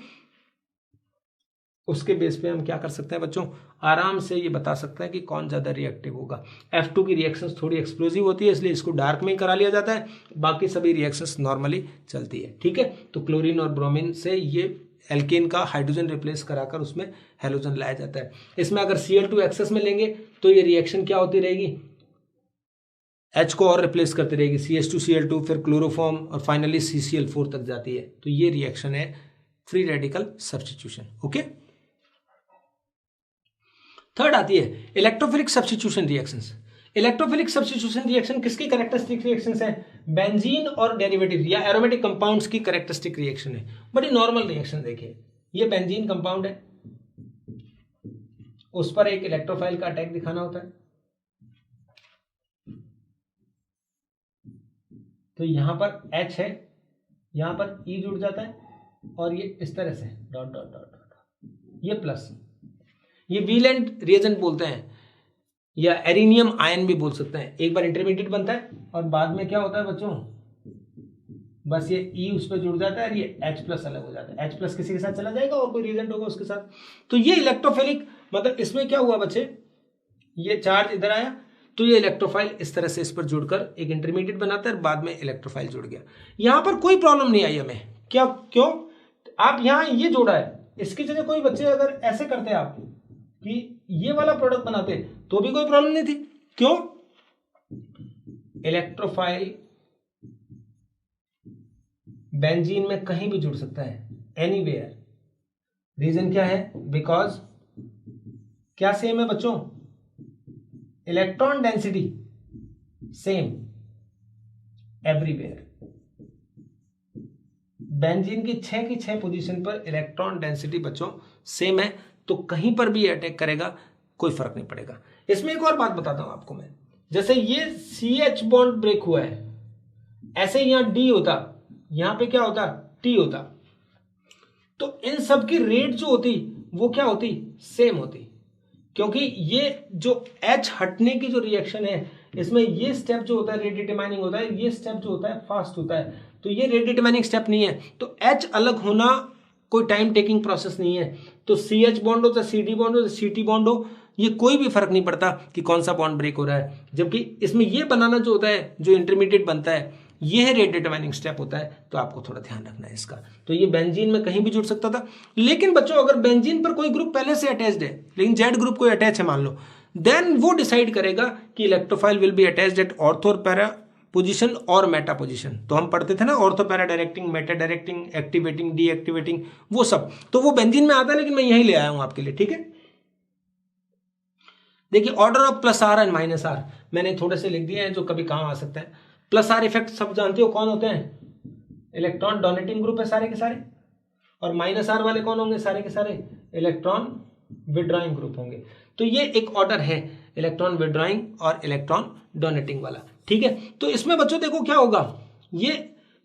उसके बेस पे हम क्या कर सकते हैं बच्चों, आराम से ये बता सकते हैं कि कौन ज्यादा रिएक्टिव होगा। F2 की रिएक्शंस थोड़ी एक्सप्लोसिव होती है, इसलिए इसको डार्क में ही करा लिया जाता है, बाकी सभी रिएक्शंस नॉर्मली चलती है, ठीक है। तो क्लोरीन और ब्रोमीन से ये एल्केन का हाइड्रोजन रिप्लेस कराकर उसमें हेलोजन लाया जाता है। इसमें अगर Cl2 एक्सेस में लेंगे तो ये रिएक्शन क्या होती रहेगी, H को और रिप्लेस करती रहेगी, CH2Cl2 फिर क्लोरोफॉर्म और फाइनली CCl4 तक जाती है। तो ये रिएक्शन है free radical substitution, okay. Third आती है electrophilic substitution reactions. Electrophilic substitution reaction किसकी कैरेक्टरिस्टिक रिएक्शंस है, बेंजीन और डेरिवेटिव या एरोमेटिक कंपाउंड्स की कैरेक्टरिस्टिक रिएक्शन है। बड़ी नॉर्मल रिएक्शन देखिए, ये बेंजीन कंपाउंड है, उस पर एक इलेक्ट्रोफाइल का अटैक दिखाना होता है, तो यहां पर H है, यहां पर E जुड़ जाता है और ये इस तरह से डॉट डॉट डॉट डॉट, ये प्लस, ये वैलेंट रिएजेंट बोलते हैं या एरिनियम आयन भी बोल सकते हैं। एक बार इंटरमीडिएट बनता है और बाद में क्या होता है बच्चों, बस ये E उस पर जुड़ जाता है और ये H प्लस अलग हो जाता है, H प्लस किसी के साथ चला जाएगा और कोई रिएजेंट होगा उसके साथ। तो ये इलेक्ट्रोफिलिक, मतलब इसमें क्या हुआ बच्चे, ये चार्ज इधर आया तो ये इलेक्ट्रोफाइल इस तरह से इस पर जुड़कर एक इंटरमीडिएट बनाता है, बाद में इलेक्ट्रोफाइल जुड़ गया। यहां पर कोई प्रॉब्लम नहीं आई हमें, क्या, क्यों, आप यहां ये जोड़ा है, इसकी जगह कोई बच्चे अगर ऐसे करते आप कि ये वाला प्रोडक्ट बनाते तो भी कोई प्रॉब्लम नहीं थी, क्यों, इलेक्ट्रोफाइल बेंजीन में कहीं भी जुड़ सकता है, एनीवेयर। रीजन क्या है, बिकॉज क्या सेम है बच्चों, electron density same everywhere. Benzene की 6 की 6 पोजीशन पर इलेक्ट्रॉन डेंसिटी बच्चों सेम है, तो कहीं पर भी अटैक करेगा कोई फर्क नहीं पड़ेगा। इसमें एक और बात बताता हूं आपको मैं, जैसे ये CH बॉन्ड ब्रेक हुआ है, ऐसे यहां D होता, यहां पे क्या होता, T होता, तो इन सब की रेट जो होती वो क्या होती, सेम होती, क्योंकि ये जो H हटने की जो रिएक्शन है, इसमें ये स्टेप जो होता है रेट डिटरमाइनिंग होता है, ये स्टेप जो होता है फास्ट होता है, तो ये रेट डिटरमाइनिंग स्टेप नहीं है, तो H अलग होना कोई टाइम टेकिंग प्रोसेस नहीं है। तो CH बॉन्ड हो, चाहे CD बॉन्ड हो, CT बॉन्ड हो, ये कोई भी फर्क नहीं पड़ता कि कौन सा बॉन्ड ब्रेक हो रहा है, जबकि इसमें ये बनाना जो होता है, जो इंटरमीडिएट बनता है, ये है रेट डिटरमाइनिंग स्टेप होता है, तो आपको थोड़ा ध्यान रखना है इसका। तो ये बेंजीन में कहीं भी जुड़ सकता था, लेकिन बच्चों अगर बेंजीन पर कोई ग्रुप पहले से अटैच्ड है, लेकिन जेड ग्रुप कोई अटैच है मान लो, देन वो डिसाइड करेगा कि electrophile will be attached at ortho और पैरा पोजीशन और मेटा पोजीशन। तो हम पढ़ते थे ना, ortho para directing, Meta directing, activating, deactivating, वो सब, तो वो बेंजीन में आता है, लेकिन मैं यही ले आया हूं आपके लिए, ठीक है। देखिए order of plus R and minus R मैंने थोड़े से लिख दिए हैं जो कभी काम आ सकते हैं। प्लस आर इफेक्ट सब जानते हो कौन होते हैं, इलेक्ट्रॉन डोनेटिंग ग्रुप है सारे के सारे, और माइनस आर वाले कौन होंगे, सारे के सारे इलेक्ट्रॉन विड्रॉइंग ग्रुप होंगे। तो ये एक ऑर्डर है इलेक्ट्रॉन विड्रॉइंग और इलेक्ट्रॉन डोनेटिंग वाला, ठीक है। तो इसमें बच्चों देखो क्या होगा, ये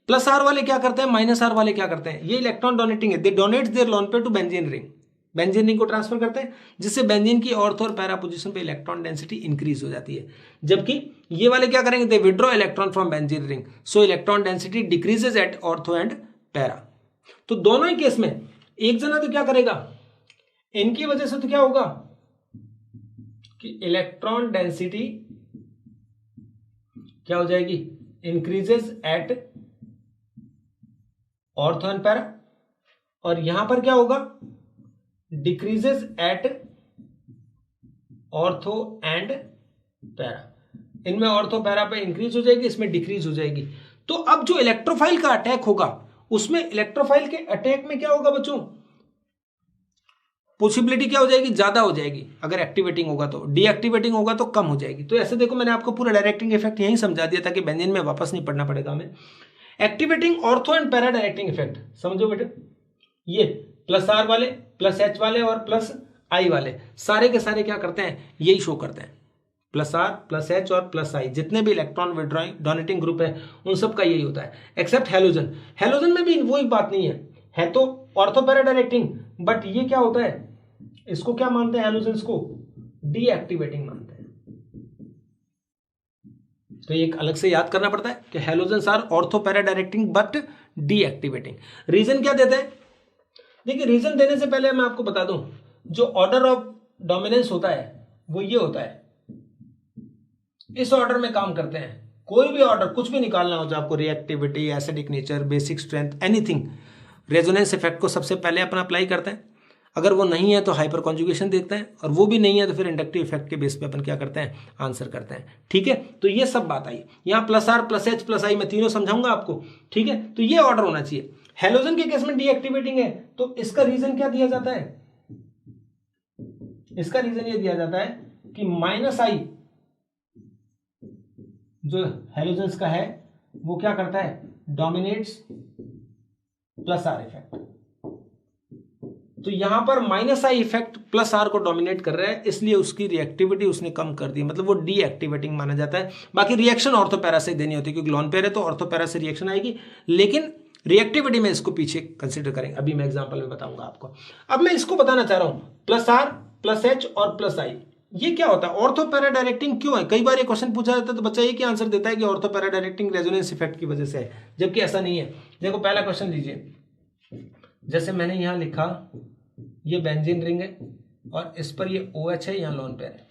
प्लस आर वाले क्या करते हैं, माइनस आर वाले क्या करते हैं, ये इलेक्ट्रॉन डोनेटिंग है, they donates their lone pair to benzene ring, benzene ring को ट्रांसफर करते हैं, जिससे बेंजीन की ऑर्थो और पैरा पोजीशन पे इलेक्ट्रॉन डेंसिटी इंक्रीज हो जाती है। जबकि ये वाले क्या करेंगे, they withdraw electron from benzene ring, so electron density decreases at ortho and para. तो दोनों ही केस में एक जना तो क्या करेगा, इनकी वजह से तो क्या होगा कि इलेक्ट्रॉन डेंसिटी क्या हो जाएगी, increases at ortho and para, और यहां पर क्या होगा, decreases at ortho and para. इनमें ऑर्थो पैरा पे इंक्रीज हो जाएगी, इसमें डिक्रीज हो जाएगी। तो अब जो इलेक्ट्रोफाइल का अटैक होगा उसमें इलेक्ट्रोफाइल के अटैक में क्या होगा बच्चों, पॉसिबिलिटी क्या हो जाएगी, ज्यादा हो जाएगी अगर एक्टिवेटिंग होगा तो, डीएक्टिवेटिंग होगा तो कम हो जाएगी। तो ऐसे देखो मैंने आपको पूरा डायरेक्टिंग इफेक्ट यहीं समझा दिया ताकि बेंजीन में वापस नहीं पढ़ना पड़ेगा हमें। Activating ortho and para directing effect समझो बेटे, ये प्लस आर वाले, प्लस एच वाले और प्लस आई वाले सारे के सारे क्या करते हैं, यही शो करते हैं, प्लस आर प्लस एच और प्लस आई, जितने भी इलेक्ट्रॉन विड्रॉइंग डोनेटिंग ग्रुप है उन सब का यही होता है, एक्सेप्ट हेलोजन। हेलोजन में भी वो एक बात नहीं है तो ऑर्थो पैरा डायरेक्टिंग, बट ये क्या होता है, इसको क्या मानते हैं, हेलोजन को डीएक्टिवेटिंग मानते हैं। तो एक अलग से याद करना पड़ता है कि halogens are ortho para directing but deactivating. Reason क्या देते हैं, देखिए रीजन देने से पहले मैं आपको बता दूं, जो ऑर्डर ऑफ डोमिनेंस होता है वो ये होता है, इस ऑर्डर में काम करते हैं। कोई भी ऑर्डर कुछ भी निकालना हो, जो आपको reactivity, acidic nature, basic strength, anything, resonance effect को सबसे पहले अपन अप्लाई करते हैं। अगर वो नहीं है तो हाइपर कॉन्जुगेशन देखते हैं, और वो भी नहीं है तो फिर इंडक्टिव इफेक्ट के बेस पे अपन क्या करते हैं, आंसर करते हैं। ठीक है, तो ये सब बात आई। यहाँ plus R plus H plus I मैं तीनों समझाऊंगा आपको। ठीक है, तो ये ऑर्डर होना चाहिए। हेलोजन के केस में डीएक्टिवेटिंग है, तो इसका रीजन क्या दिया जाता है, इसका रीजन ये दिया जाता है कि माइनस आई जो हेलोजेंस का है वो क्या करता है, डोमिनेट्स प्लस आर इफेक्ट। तो यहां पर minus I effect plus R को डोमिनेट कर रहा है, इसलिए उसकी रिएक्टिविटी उसने कम कर दी, मतलब वो डीएक्टिवेटिंग माना जाता है। बाकी रिएक्शन ऑर्थो पैरा से देनी होती है, क्योंकि लॉन पेयर है तो ऑर्थो पैरा से रिएक्शन आएगी, लेकिन रिएक्टिविटी में इसको पीछे कंसिडर करेंगे, अभी मैं एग्जांपल में बताऊंगा आपको। अब मैं इसको बताना चाह रहा हूं, प्लस आर प्लस एच और प्लस आई, ये क्या होता है, ऑर्थो पैरा डायरेक्टिंग क्यों है। कई बार ये क्वेश्चन पूछा जाता है तो बच्चा ये क्या आंसर देता है कि ortho para directing resonance effect की वजह से है, जबकि ऐसा नहीं है। देखो पहला क्वेश्चन लीजिए, जैसे मैंने यहां लिखा, ये बेंजीन रिंग है और इस पर ये OH है, यहां लोन पेयर है।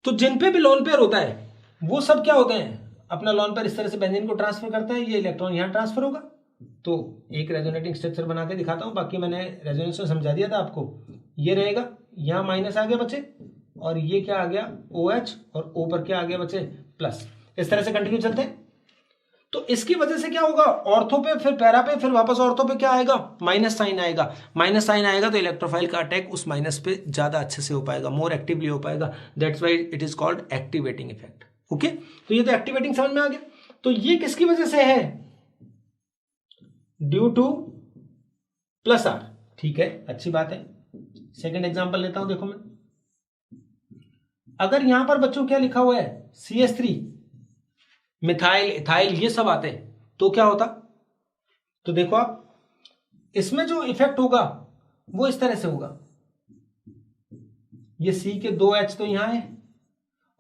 तो जिन पे भी लोन पेयर होता है वो सब क्या होते हैं, अपना लोन पेयर इस तरह से बेंजीन को ट्रांसफर करता है, ये इलेक्ट्रॉन यहां ट्रांसफर होगा। तो एक रेजोनेटिंग स्ट्रक्चर बना के दिखाता हूं, बाकी मैंने रेजोनेंस में समझा दिया था आपको। ये रहेगा, यहां माइनस आ गया बच्चे, और ये क्या आ गया OH, और O पर क्या आ गया बच्चे प्लस। इस तरह से कंटिन्यू चलते हैं। तो इसकी वजह से क्या होगा, ऑर्थो पे फिर पैरा पे फिर वापस ऑर्थो पे क्या आएगा, माइनस साइन आएगा। माइनस साइन आएगा तो इलेक्ट्रोफाइल का अटैक उस माइनस पे ज्यादा अच्छे से हो पाएगा, मोर एक्टिवली हो पाएगा। That's why it is called activating effect. Okay, तो ये तो एक्टिवेटिंग समझ में आ गया। तो ये किसकी वजह से है, ड्यू टू प्लस आर। ठीक है, अच्छी बात है। सेकेंड एग्जाम्पल लेता हूं, देखो मैं, अगर यहां पर बच्चों क्या लिखा हुआ है, CH3, मिथाइल, इथाइल, ये सब आते हैं, तो क्या होता, तो देखो आप, इसमें जो इफेक्ट होगा वो इस तरह से होगा, ये C के 2 H तो यहां है,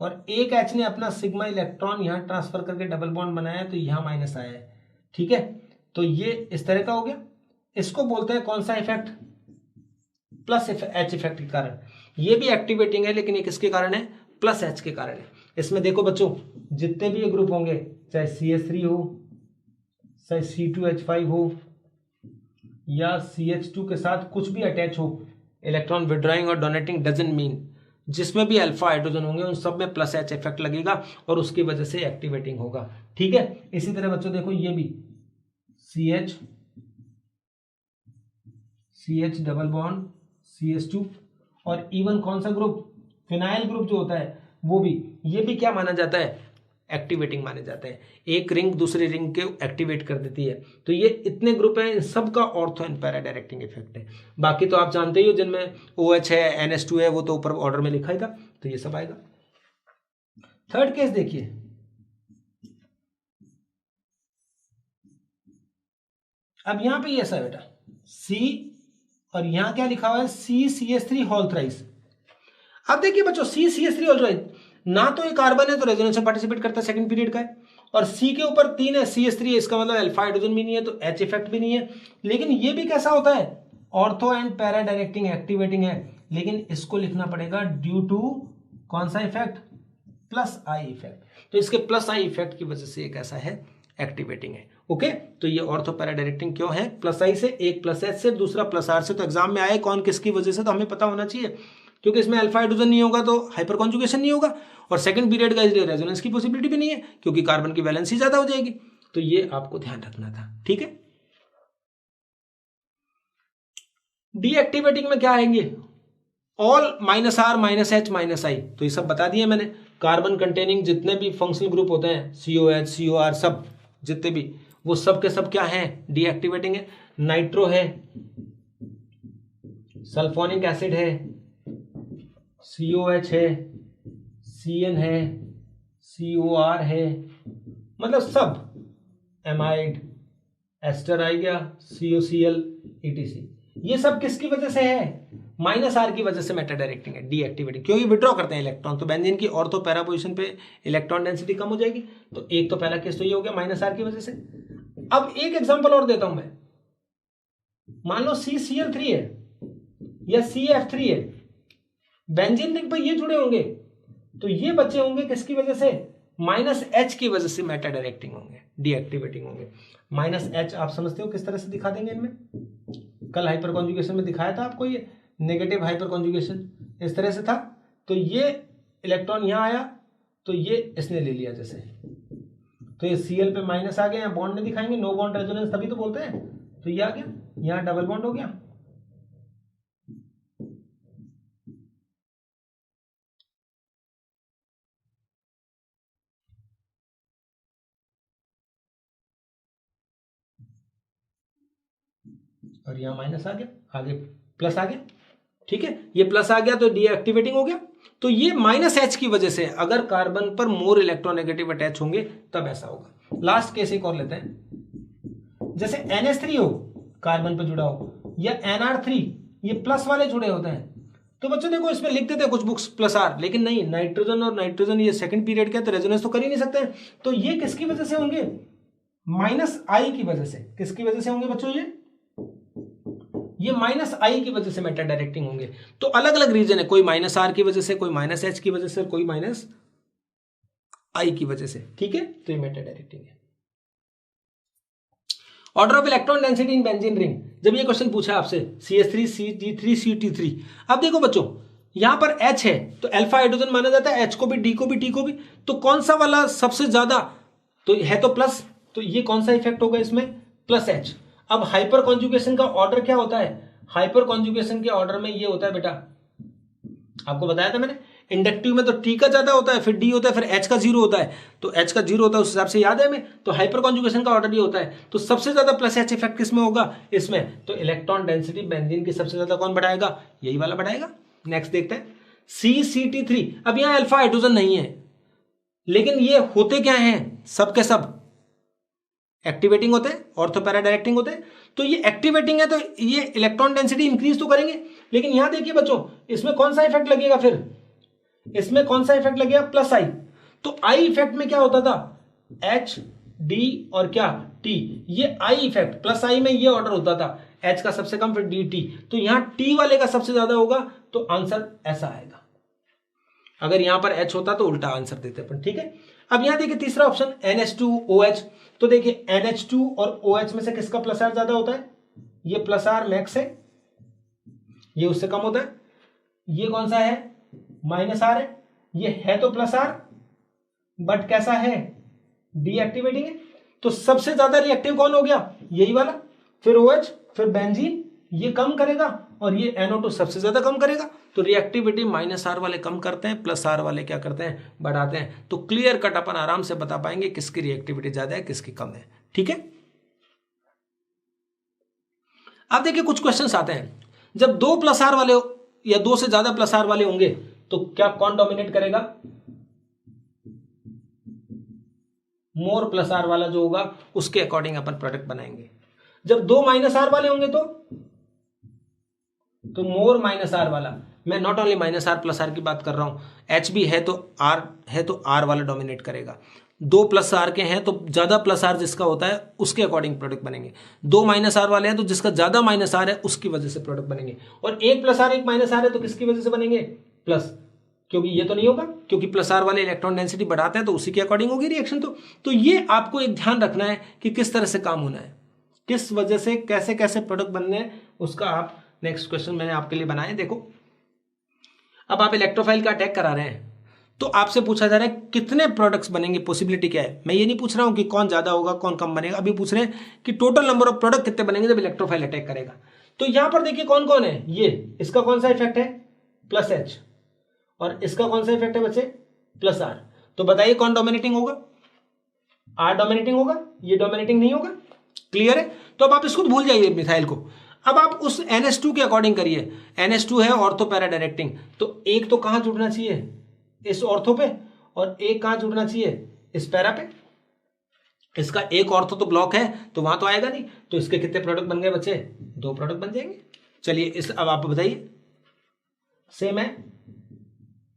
और एक H ने अपना सिग्मा इलेक्ट्रॉन यहां ट्रांसफर करके डबल बॉन्ड बनाया है, तो यहां माइनस आया है। ठीक है, तो ये इस तरह का हो गया। इसको बोलते हैं कौन सा इफेक्ट, प्लस H इफेक्ट के कारण। ये भी एक्टिवेटिंग है, लेकिन ये किसके कारण है, प्लस H के कारण है। इसमें देखो बच्चों, जितने भी ये ग्रुप होंगे, चाहे CH3 हो, चाहे C2H5 हो, या CH2 के साथ कुछ भी अटैच हो, इलेक्ट्रॉन विड्रॉइंग और डोनेटिंग डजंट मीन, जिसमें भी अल्फा हाइड्रोजन होंगे उन सब में प्लस H इफेक्ट लगेगा और उसकी वजह से एक्टिवेटिंग होगा। ठीक है, इसी तरह बच्चों देखो, ये भी CH डबल बॉन्ड CH2, और इवन कौन सा ग्रुप, फिनाइल ग्रुप जो होता है वो भी, ये भी क्या माना जाता है, एक्टिवेटिंग माने जाते हैं। एक रिंग दूसरी रिंग के एक्टिवेट कर देती है। तो ये इतने ग्रुप हैं, इन सब का ortho and para directing effect है। बाकी तो आप जानते ही हो, जिनमें OH है, NH2 है, वो तो ऊपर ऑर्डर में लिखा ही था, तो ये सब आएगा। थर्ड केस देखिए, अब यहां पे ऐसा बेटा, और यहां क्या लिखा हुआ है CCH3 होल थ्राइस। अब देखिए बच्चों CCH3 होल थ्राइस, ना तो ये कार्बन है तो रेजोनेंस में पार्टिसिपेट करता है सेकंड पीरियड का है, और C के ऊपर 3 है CH3 है, इसका मतलब अल्फा हाइड्रोजन भी नहीं है तो H इफेक्ट भी नहीं है। लेकिन ये भी कैसा होता है, ortho and para directing activating है, लेकिन इसको लिखना पड़ेगा ड्यू टू कौन सा इफेक्ट, प्लस आई इफेक्ट। तो इसके प्लस आई इफेक्ट की वजह से एक ऐसा है एक्टिवेटिंग है। ओके, तो ये ऑर्थो पैरा डायरेक्टिंग क्यों है, प्लस आई से, एक प्लस एच से, दूसरा प्लस आर से। तो एग्जाम में आए कौन किसकी वजह से, तो हमें पता होना चाहिए, क्योंकि इसमें अल्फा हाइड्रोजन नहीं होगा तो हाइपर कॉन्जुगेशन नहीं होगा, और सेकंड पीरियड का इसलिए रेजोनेंस की पॉसिबिलिटी भी नहीं है क्योंकि कार्बन की वैलेंसी ज्यादा हो जाएगी। तो ये आपको ध्यान रखना था, ठीक है। डीएक्टिवेटिंग में क्या आएंगे, all minus R minus H minus I, तो ये सब बता दिए मैंने। कार्बन कंटेनिंग जितने भी फंक्शनल ग्रुप होते हैं COH COR सब जितने भी, वो सब के सब क्या हैं, डीएक्टिवेटिंग है। नाइट्रो है, सल्फोनिक एसिड है, COH है, CN है, COR है, मतलब सब, एमाइड, एस्टर आ गया, COCl etc, ये सब किसकी वजह से है, माइनस आर की वजह से मेटा डायरेक्टिंग है, डीएक्टिवेटिंग, क्योंकि विड्रॉ करते हैं इलेक्ट्रॉन, तो बेंजीन की ऑर्थो पैरा पोजीशन पे इलेक्ट्रॉन डेंसिटी कम हो जाएगी। तो एक तो पहला केस तो ये हो गया माइनस आर की वजह से। अब एक एग्जांपल और देता हूं मैं, मान लो CCl3 है या CF3 है, बेंजीन रिंग पर ये जुड़े होंगे, तो ये बचे होंगे किसकी वजह से, माइनस एच की वजह से मेटा डायरेक्टिंग होंगे, डीएक्टिवेटिंग होंगे। माइनस एच आप समझते हो किस तरह से दिखा देंगे इनमें, कल हाइपर कॉन्जुगेशन में दिखाया था आपको, ये नेगेटिव हाइपर कॉन्जुगेशन इस तरह से था, तो ये इलेक्ट्रॉन यहां आया तो ये इसने ले लिया जैसे, तो ये Cl पे माइनस आ गया, बॉन्ड नहीं दिखाएंगे, नो बॉन्ड रेजोनेंस तभी तो बोलते हैं, तो ये आ गया, यहां डबल बॉन्ड हो गया। और यहां माइनस आ गया, आगे प्लस आ गया, ठीक है, ये प्लस आ गया तो डीएक्टिवेटिंग हो गया। तो ये माइनस एच की वजह से, अगर कार्बन पर मोर इलेक्ट्रोनेगेटिव अटैच होंगे तब ऐसा होगा। लास्ट केस एक और लेते हैं, जैसे NH3 हो, कार्बन पर जुड़ा हो, या NR3, ये प्लस वाले जुड़े होते हैं, तो बच्चों देखो इसमें लिख देते हैं कुछ बुक्स प्लस आर, लेकिन नहीं, नाइट्रोजन और नाइट्रोजन ये सेकंड पीरियड का, तो रेजोनेंस तो कर ही नहीं सकते, तो ये किसकी वजह से होंगे, माइनस आई की वजह से। किसकी वजह से होंगे बच्चों, ये माइनस आई की वजह से मेटा डायरेक्टिंग होंगे। तो अलग अलग रीजन है, कोई माइनस आर की वजह से, कोई माइनस एच की वजह से, कोई माइनस आई की वजह से, ठीक है, तो ये मेटा डायरेक्टिंग है। Order of electron density in benzene ring, जब ये क्वेश्चन पूछा आपसे CH3 CG3 CT3, अब देखो बच्चों यहां पर H है तो अल्फा हाइड्रोजन माना जाता है, H को भी, D को भी, T को भी, तो कौन सा वाला सबसे ज्यादा, तो है तो प्लस, तो ये कौन सा इफेक्ट होगा इसमें, प्लस H। अब हाइपर कॉन्जुगेशन का ऑर्डर क्या होता है, हाइपर कॉन्जुगेशन के ऑर्डर में ये होता है बेटा, आपको बताया था मैंने, इंडक्टिव में तो T का ज्यादा होता है, फिर D होता है, फिर H का 0 होता है, तो H का 0 होता है उस हिसाब से याद है हमें, तो हाइपर कॉन्जुगेशन का ऑर्डर ये होता है, तो सबसे ज्यादा प्लस H इफेक्ट किसमें होगा, इसमें, तो इलेक्ट्रॉन डेंसिटी बेंजीन की सबसे ज्यादा कौन बढ़ाएगा, यही वाला बढ़ाएगा। नेक्स्ट देखते हैं CCT3, अब यहां अल्फा हाइड्रोजन नहीं है, लेकिन ये होते क्या हैं, सब के सब एक्टिवेटिंग होते हैं, ऑर्थो पैरा डायरेक्टिंग होते हैं, तो ये एक्टिवेटिंग है तो ये इलेक्ट्रॉन डेंसिटी इंक्रीज तो करेंगे, लेकिन यहां देखिए बच्चों इसमें कौन सा इफेक्ट लगेगा, फिर इसमें कौन सा इफेक्ट लगेगा, प्लस आई। तो आई इफेक्ट में क्या होता था, H D और क्या T, ये आई इफेक्ट, प्लस आई में ये ऑर्डर होता था, H का सबसे कम फिर D T, तो यहां T वाले का सबसे ज्यादा होगा, तो आंसर ऐसा आएगा। अगर यहां पर H होता तो उल्टा आंसर देते अपन, ठीक है। अब यहां देखिए तीसरा ऑप्शन NH2OH, तो देखिए NH2 और OH में से किसका प्लस आर ज्यादा होता है, ये प्लस आर मैक्स है, ये उससे कम होता है, ये कौन सा है, माइनस आर है, ये है तो प्लस आर बट कैसा है, डीएक्टिवेटिंग है, तो सबसे ज्यादा रिएक्टिव कौन हो गया, यही वाला, फिर OH, फिर बेंजीन, ये कम करेगा, और ये NO2 सबसे ज्यादा कम करेगा, तो रिएक्टिविटी माइनस आर वाले कम करते हैं, प्लस आर वाले क्या करते हैं, बढ़ाते हैं। तो क्लियर कट अपन आराम से बता पाएंगे किसकी रिएक्टिविटी ज्यादा है किसकी कम है, ठीक है। अब देखिए कुछ क्वेश्चंस आते हैं, जब 2 प्लस आर वाले या 2 से ज्यादा प्लस आर वाले होंगे तो क्या कौन डोमिनेट करेगा, मोर प्लस आर वाला जो होगा उसके अकॉर्डिंग अपन प्रोडक्ट बनाएंगे। जब 2 माइनस आर वाले होंगे तो तो मोर माइनस आर वाला, मैं not only minus R plus R की बात कर रहा हूं, एच भी है तो आर वाला डोमिनेट करेगा। दो प्लस आर के हैं तो ज्यादा प्लस आर जिसका होता है उसके अकॉर्डिंग प्रोडक्ट बनेंगे। दो माइनस आर वाले हैं तो जिसका ज्यादा माइनस आर है उसकी वजह से प्रोडक्ट बनेंगे। और एक प्लस आर एक माइनस आर है तो किसकी वजह से बनेंगे? प्लस, क्योंकि ये तो नहीं होगा, क्योंकि प्लस आर वाले इलेक्ट्रॉन डेंसिटी बढ़ाते हैं तो उसी के अकॉर्डिंग होगी रिएक्शन। तो ये आपको एक ध्यान रखना है कि किस तरह से काम होना है, किस वजह से कैसे कैसे प्रोडक्ट बनने हैं, उसका आप नेक्स्ट क्वेश्चन मैंने आपके लिए बनाए। देखो अब आप इलेक्ट्रोफाइल का अटैक करा रहे हैं तो आपसे पूछा जा रहा है कितने प्रोडक्ट्स बनेंगे, पॉसिबिलिटी क्या है। मैं ये नहीं पूछ रहा हूं कि कौन ज्यादा होगा कौन कम बनेगा, अभी पूछ रहे हैं कि टोटल नंबर ऑफ प्रोडक्ट कितने बनेंगे जब इलेक्ट्रोफाइल अटैक करेगा। तो यहां पर देखिए कौन कौन है, ये इसका कौन सा इफेक्ट है प्लस एच, और इसका कौन सा इफेक्ट है बच्चे प्लस आर। तो बताइए कौन डोमिनेटिंग होगा? आर डोमिनेटिंग होगा, ये डोमिनेटिंग नहीं होगा। क्लियर है? तो अब आप इसको भूल जाइए मिथाइल को, अब आप उस NH2 के अकॉर्डिंग करिए। NH2 है ऑर्थो पैरा डायरेक्टिंग, तो एक तो कहां जुड़ना चाहिए इस ऑर्थो पे, और एक कहां जुड़ना चाहिए इस पैरा पे। इसका एक ऑर्थो तो ब्लॉक है तो वहां तो आएगा नहीं, तो इसके कितने प्रोडक्ट बन गए बच्चे? दो प्रोडक्ट बन जाएंगे। चलिए इस अब आप बताइए, सेम है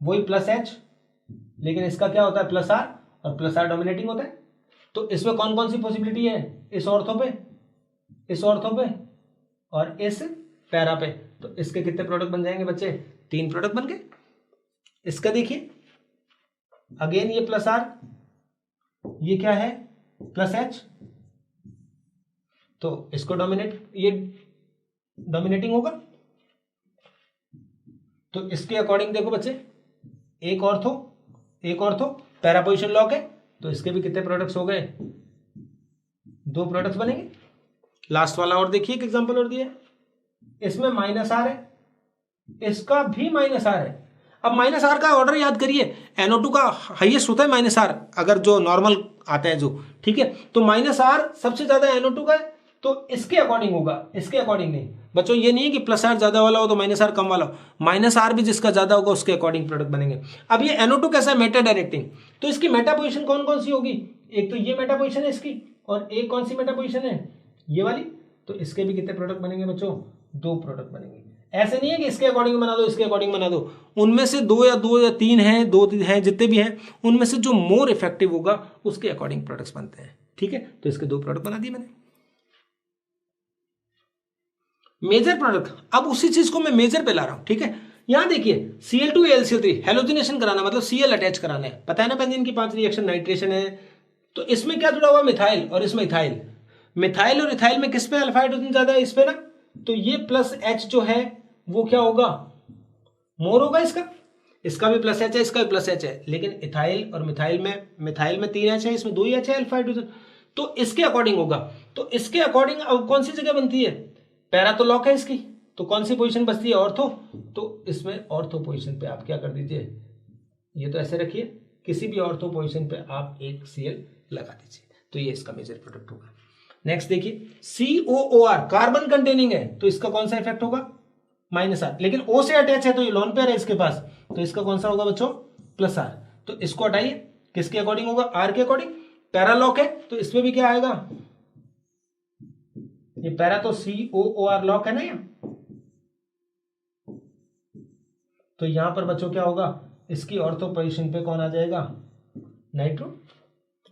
वही प्लस एच, लेकिन इसका क्या होता है प्लस आर, और प्लस आर डोमिनेटिंग होता है। तो इसमें कौन कौन सी पॉसिबिलिटी है? इस ऑर्थो पे, इस ऑर्थो पे और इस पैरा पे। तो इसके कितने प्रोडक्ट बन जाएंगे बच्चे? तीन प्रोडक्ट बन गए। इसका देखिए अगेन ये प्लस आर, ये क्या है प्लस एच, तो इसको ये डोमिनेटिंग होगा। तो इसके अकॉर्डिंग देखो बच्चे, एक ऑर्थो पैरा पोजीशन लॉक है, तो इसके भी कितने प्रोडक्ट्स हो गए? दो प्रोडक्ट्स बनेंगे। लास्ट वाला और देखिए एक एग्जांपल और दिया है, इसमें माइनस आर है, इसका भी माइनस आर है। अब माइनस आर का ऑर्डर याद करिए, NO2 का हाईएस्ट होता है माइनस आर, अगर जो नॉर्मल आता है जो, ठीक है। तो माइनस आर सबसे ज्यादा NO2 का है, तो इसके अकॉर्डिंग होगा, इसके अकॉर्डिंग नहीं। बच्चों ये नहीं है कि प्लस आर ज्यादा वाला हो तो माइनस आर कम वाला हो, माइनस आर भी जिसका ज्यादा होगा उसके अकॉर्डिंग प्रोडक्ट बनेंगे। अब ये NO2 कैसा है मेटा डायरेक्टिंग, तो इसकी मेटा पोजीशन कौन कौन सी होगी? एक तो ये मेटा पोजीशन है इसकी, और एक कौन सी मेटा पोजीशन है ये वाली। तो इसके भी कितने प्रोडक्ट बनेंगे बच्चों? दो प्रोडक्ट बनेंगे। ऐसे नहीं है कि इसके अकॉर्डिंग बना दो इसके अकॉर्डिंग बना दो, उनमें से दो या तीन हैं, दो हैं, जितने भी हैं उनमें से जो मोर इफेक्टिव होगा उसके अकॉर्डिंग प्रोडक्ट्स बनते हैं। ठीक है, तो इसके दो प्रोडक्ट बना दिए मैंने। मेजर प्रोडक्ट, अब उसी चीज को मैं मेजर पे ला रहा हूं। ठीक है, यहां देखिए Cl2AlCl3 हेलोजिनेशन कराना, मतलब Cl अटैच कराना है। पता है ना बेंजीन की 5 रिएक्शन, नाइट्रेशन है, तो इसमें क्या जुड़ा हुआ? मिथाइल, और इसमें इथाइल। मिथाइल और इथाइल में किस पे अल्फा हाइड्रोजन ज्यादा है? इस पे ना। तो ये प्लस एच जो है वो क्या होगा? मोर होगा इसका। इसका भी प्लस एच है, इसका भी प्लस एच है, लेकिन इथाइल और मिथाइल में 3 एच है, इसमें 2 ही एच है अल्फा हाइड्रोजन, तो इसके अकॉर्डिंग होगा। तो इसके अकॉर्डिंग अब कौन सी जगह बनती है? पैरा तो लॉक है इसकी, तो कौन सी पोजीशन बचती है? ऑर्थो। तो इसमें ऑर्थो पोजीशन पे आप क्या कर दीजिए, ये तो ऐसे रखिए, किसी भी ऑर्थो पोजीशन पे आप एक Cl लगा दीजिए, तो ये इसका मेजर प्रोडक्ट होगा। नेक्स्ट देखिए COOR कार्बन कंटेनिंग है, तो इसका कौन सा इफेक्ट होगा? माइनस आर, लेकिन O से अटैच है तो ये लोन पेयर है इसके पास, तो इसका कौन सा होगा बच्चों? Plus R. तो इसको हटाइए, किसके अकॉर्डिंग होगा? आर के अकॉर्डिंग। पैरालॉक है तो इसमें भी क्या आएगा? ये पैरा तो COOR लॉक है ना यहाँ, तो यहां पर बच्चों क्या होगा? इसकी ऑर्थो पोजीशन पे कौन आ जाएगा? नाइट्रो।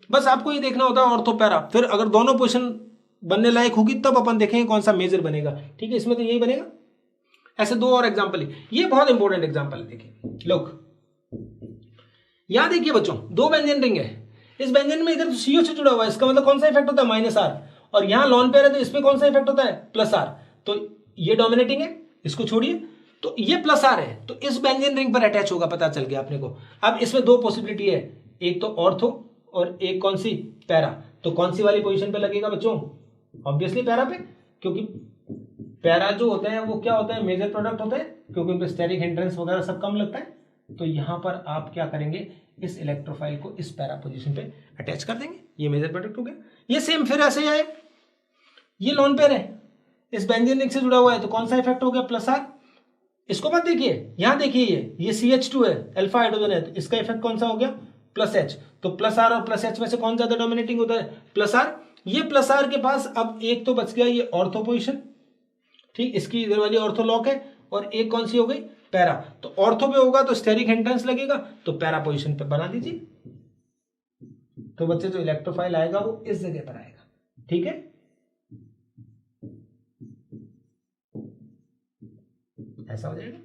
बस आपको ये देखना होता है ऑर्थो पैरा, फिर अगर दोनों पोजीशन बनने लायक होगी तब अपन देखेंगे कौन सा मेजर बनेगा। ठीक है, इसमें तो यही बनेगा। ऐसे दो और एग्जांपल है, ये बहुत इंपॉर्टेंट एग्जांपल है। देखिए लोग यहां देखिए बच्चों, दो बेंजीन रिंग है, इस बेंजीन में इधर CO से जुड़ा हुआ है, इसका मतलब कौन सा इफेक्ट होता है? Minus R. और यहां लॉन पेयर है तो इसमें कौन सा इफेक्ट होता है? Plus R. तो ये डोमिनेटिंग है, इसको छोड़िए, तो ये प्लस आर है, तो इस बेंजीन रिंग पर अटैच होगा, पता चल गया अपने को। अब इसमें दो पॉसिबिलिटी है, एक तो ऑर्थो और एक कौन सी? पैरा। तो कौन सी वाली पोजीशन पे लगेगा बच्चों? ऑब्वियसली पैरा पे, क्योंकि पैरा जो होते हैं वो क्या होते हैं? मेजर प्रोडक्ट होते हैं, क्योंकि उन पे स्टेरिक हिंड्रेंस वगैरह सब कम लगता है। तो यहां पर आप क्या करेंगे? इस इलेक्ट्रोफाइल को इस पैरा पोजीशन पे अटैच कर देंगे, ये मेजर प्रोडक्ट हो गया। ये सेम फिर ऐसे आए, ये लोन पेयर है, इस बेंजीन रिंग से जुड़ा हुआ है, तो कौन सा इफेक्ट हो गया? Plus R. इसको मत देखिए, यहां देखिए, ये CH2 है, अल्फा हाइड्रोजन है, तो इसका इफेक्ट कौन सा हो गया? Plus H. तो प्लस आर और प्लस एच में से कौन ज्यादा डोमिनेटिंग होता है? Plus R. ये प्लस आर के पास अब एक तो बच गया ये ऑर्थो पोजीशन, ठीक, इसकी इधर वाली ऑर्थो लॉक है, और एक कौन सी हो गई, पैरा। तो ऑर्थो पे होगा तो स्टेरिक हिंड्रेंस लगेगा, तो पैरा पोजीशन पे बना दीजिए। तो बच्चे जो इलेक्ट्रोफाइल आएगा वो इस जगह पर आएगा, ठीक है। ऐसा हो जाएगा,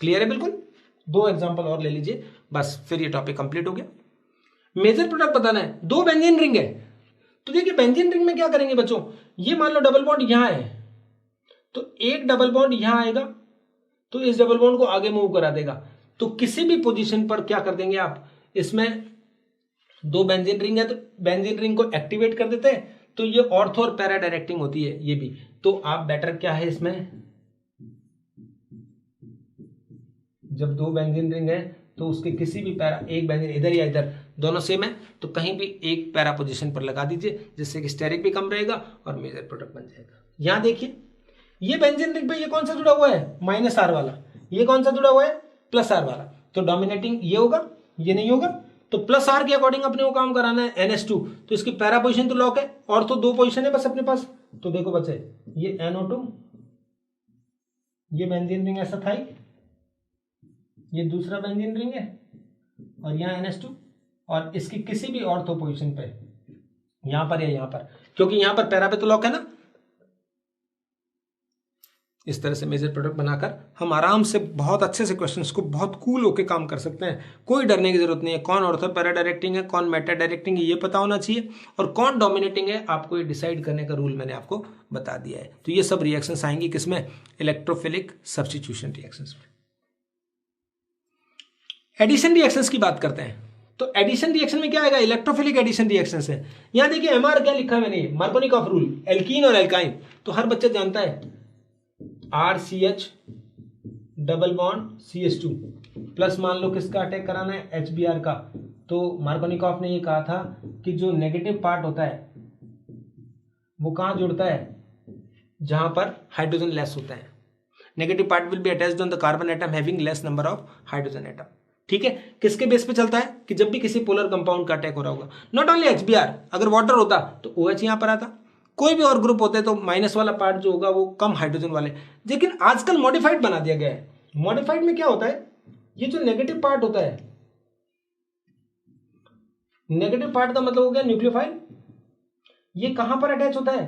क्लियर है बिल्कुल। 2 एग्जांपल और ले लीजिए, बस फिर ये टॉपिक कंप्लीट हो गया। मेजर प्रोडक्ट बताना है, 2 बेंजीन रिंग है। तो देखिए बेंजीन रिंग में क्या करेंगे बच्चों, ये मान लो डबल बॉन्ड यहां है, तो एक डबल बॉन्ड यहां आएगा, तो इस डबल बॉन्ड को आगे मूव करा देगा। तो किसी भी पोजीशन पर क्या कर देंगे आप, इसमें 2 बेंजीन रिंग है तो बेंजीन रिंग को एक्टिवेट कर देते हैं, तो ये ऑर्थो और पैरा डायरेक्टिंग होती है ये भी। तो आप बेटर क्या है इसमें, जब 2 बेंजीन रिंग है तो उसके किसी भी पैरा, एक बेंजीन इधर या इधर, दोनों सेम है, तो कहीं भी एक पैरा पोजीशन पर लगा दीजिए, जिससे कि स्टेरिक भी कम रहेगा और मेजर प्रोडक्ट बन जाएगा। यहां देखिए ये बेंजीन रिंग पे ये कौन सा जुड़ा हुआ है, -R वाला, ये कौन सा जुड़ा हुआ है, +R वाला। तो डोमिनेटिंग ये होगा, ये नहीं होगा, तो +R के अकॉर्डिंग अपने को काम कराना है NH2, तो इसकी पैरा पोजीशन तो लॉक है, और तो 2 पोजीशन है बस अपने पास। तो देखो बच्चे, ये NO2, ये बेंजीन रिंग ऐसा था, ये दूसरा बेंजीन रिंग है, और यहाँ NH2, और इसकी किसी भी ऑर्थो पोजीशन पे, यहां पर या यहां पर, क्योंकि यहां पर पैरा पे तो लॉक है ना। इस तरह से मेजर प्रोडक्ट बनाकर हम आराम से बहुत अच्छे से क्वेश्चंस को बहुत कूल होकर काम कर सकते हैं। कोई डरने की जरूरत नहीं है, कौन ऑर्थो पैरा डायरेक्टिंग है, कौन मेटा डायरेक्टिंग है, ये पता होना चाहिए, और कौन डोमिनेटिंग है आपको ये डिसाइड करने का रूल मैंने आपको बता दिया है। तो ये सब रिएक्शंस आएंगी किसमें, इलेक्ट्रोफिलिक सब्स्टिट्यूशन रिएक्शंस में। एडिशन रिएक्शंस की बात करते हैं, तो एडिशन रिएक्शन में क्या आएगा, इलेक्ट्रोफिलिक एडिशन रिएक्शंस है। यहां देखिए MR क्या लिखा है मैंने, मार्कोनिकॉफ रूल, एल्कीन और एल्काइन, तो हर बच्चा जानता है RCH double bond CH2 plus, मान लो किसका अटैक कराना है, HBr का। तो मार्कोनिकॉफ ने ये कहा था कि जो नेगेटिव पार्ट होता है वो कहां जुड़ता है, जहां पर हाइड्रोजन लेस होता है। Negative part will be attached on the carbon atom having less number of hydrogen atom, ठीक है। किसके बेस पे चलता है, कि जब भी किसी पोलर कंपाउंड का अटैक हो रहा होगा, नॉट ओनली HBr, अगर वाटर होता तो OH यहां पर आता, कोई भी और ग्रुप होते तो माइनस वाला पार्ट जो होगा वो कम हाइड्रोजन वाले। लेकिन आजकल मॉडिफाइड बना दिया गया है। मॉडिफाइड में क्या होता है, ये जो नेगेटिव पार्ट होता है, नेगेटिव पार्ट का मतलब हो गया न्यूक्लियोफाइल, ये कहां पर अटैच होता है,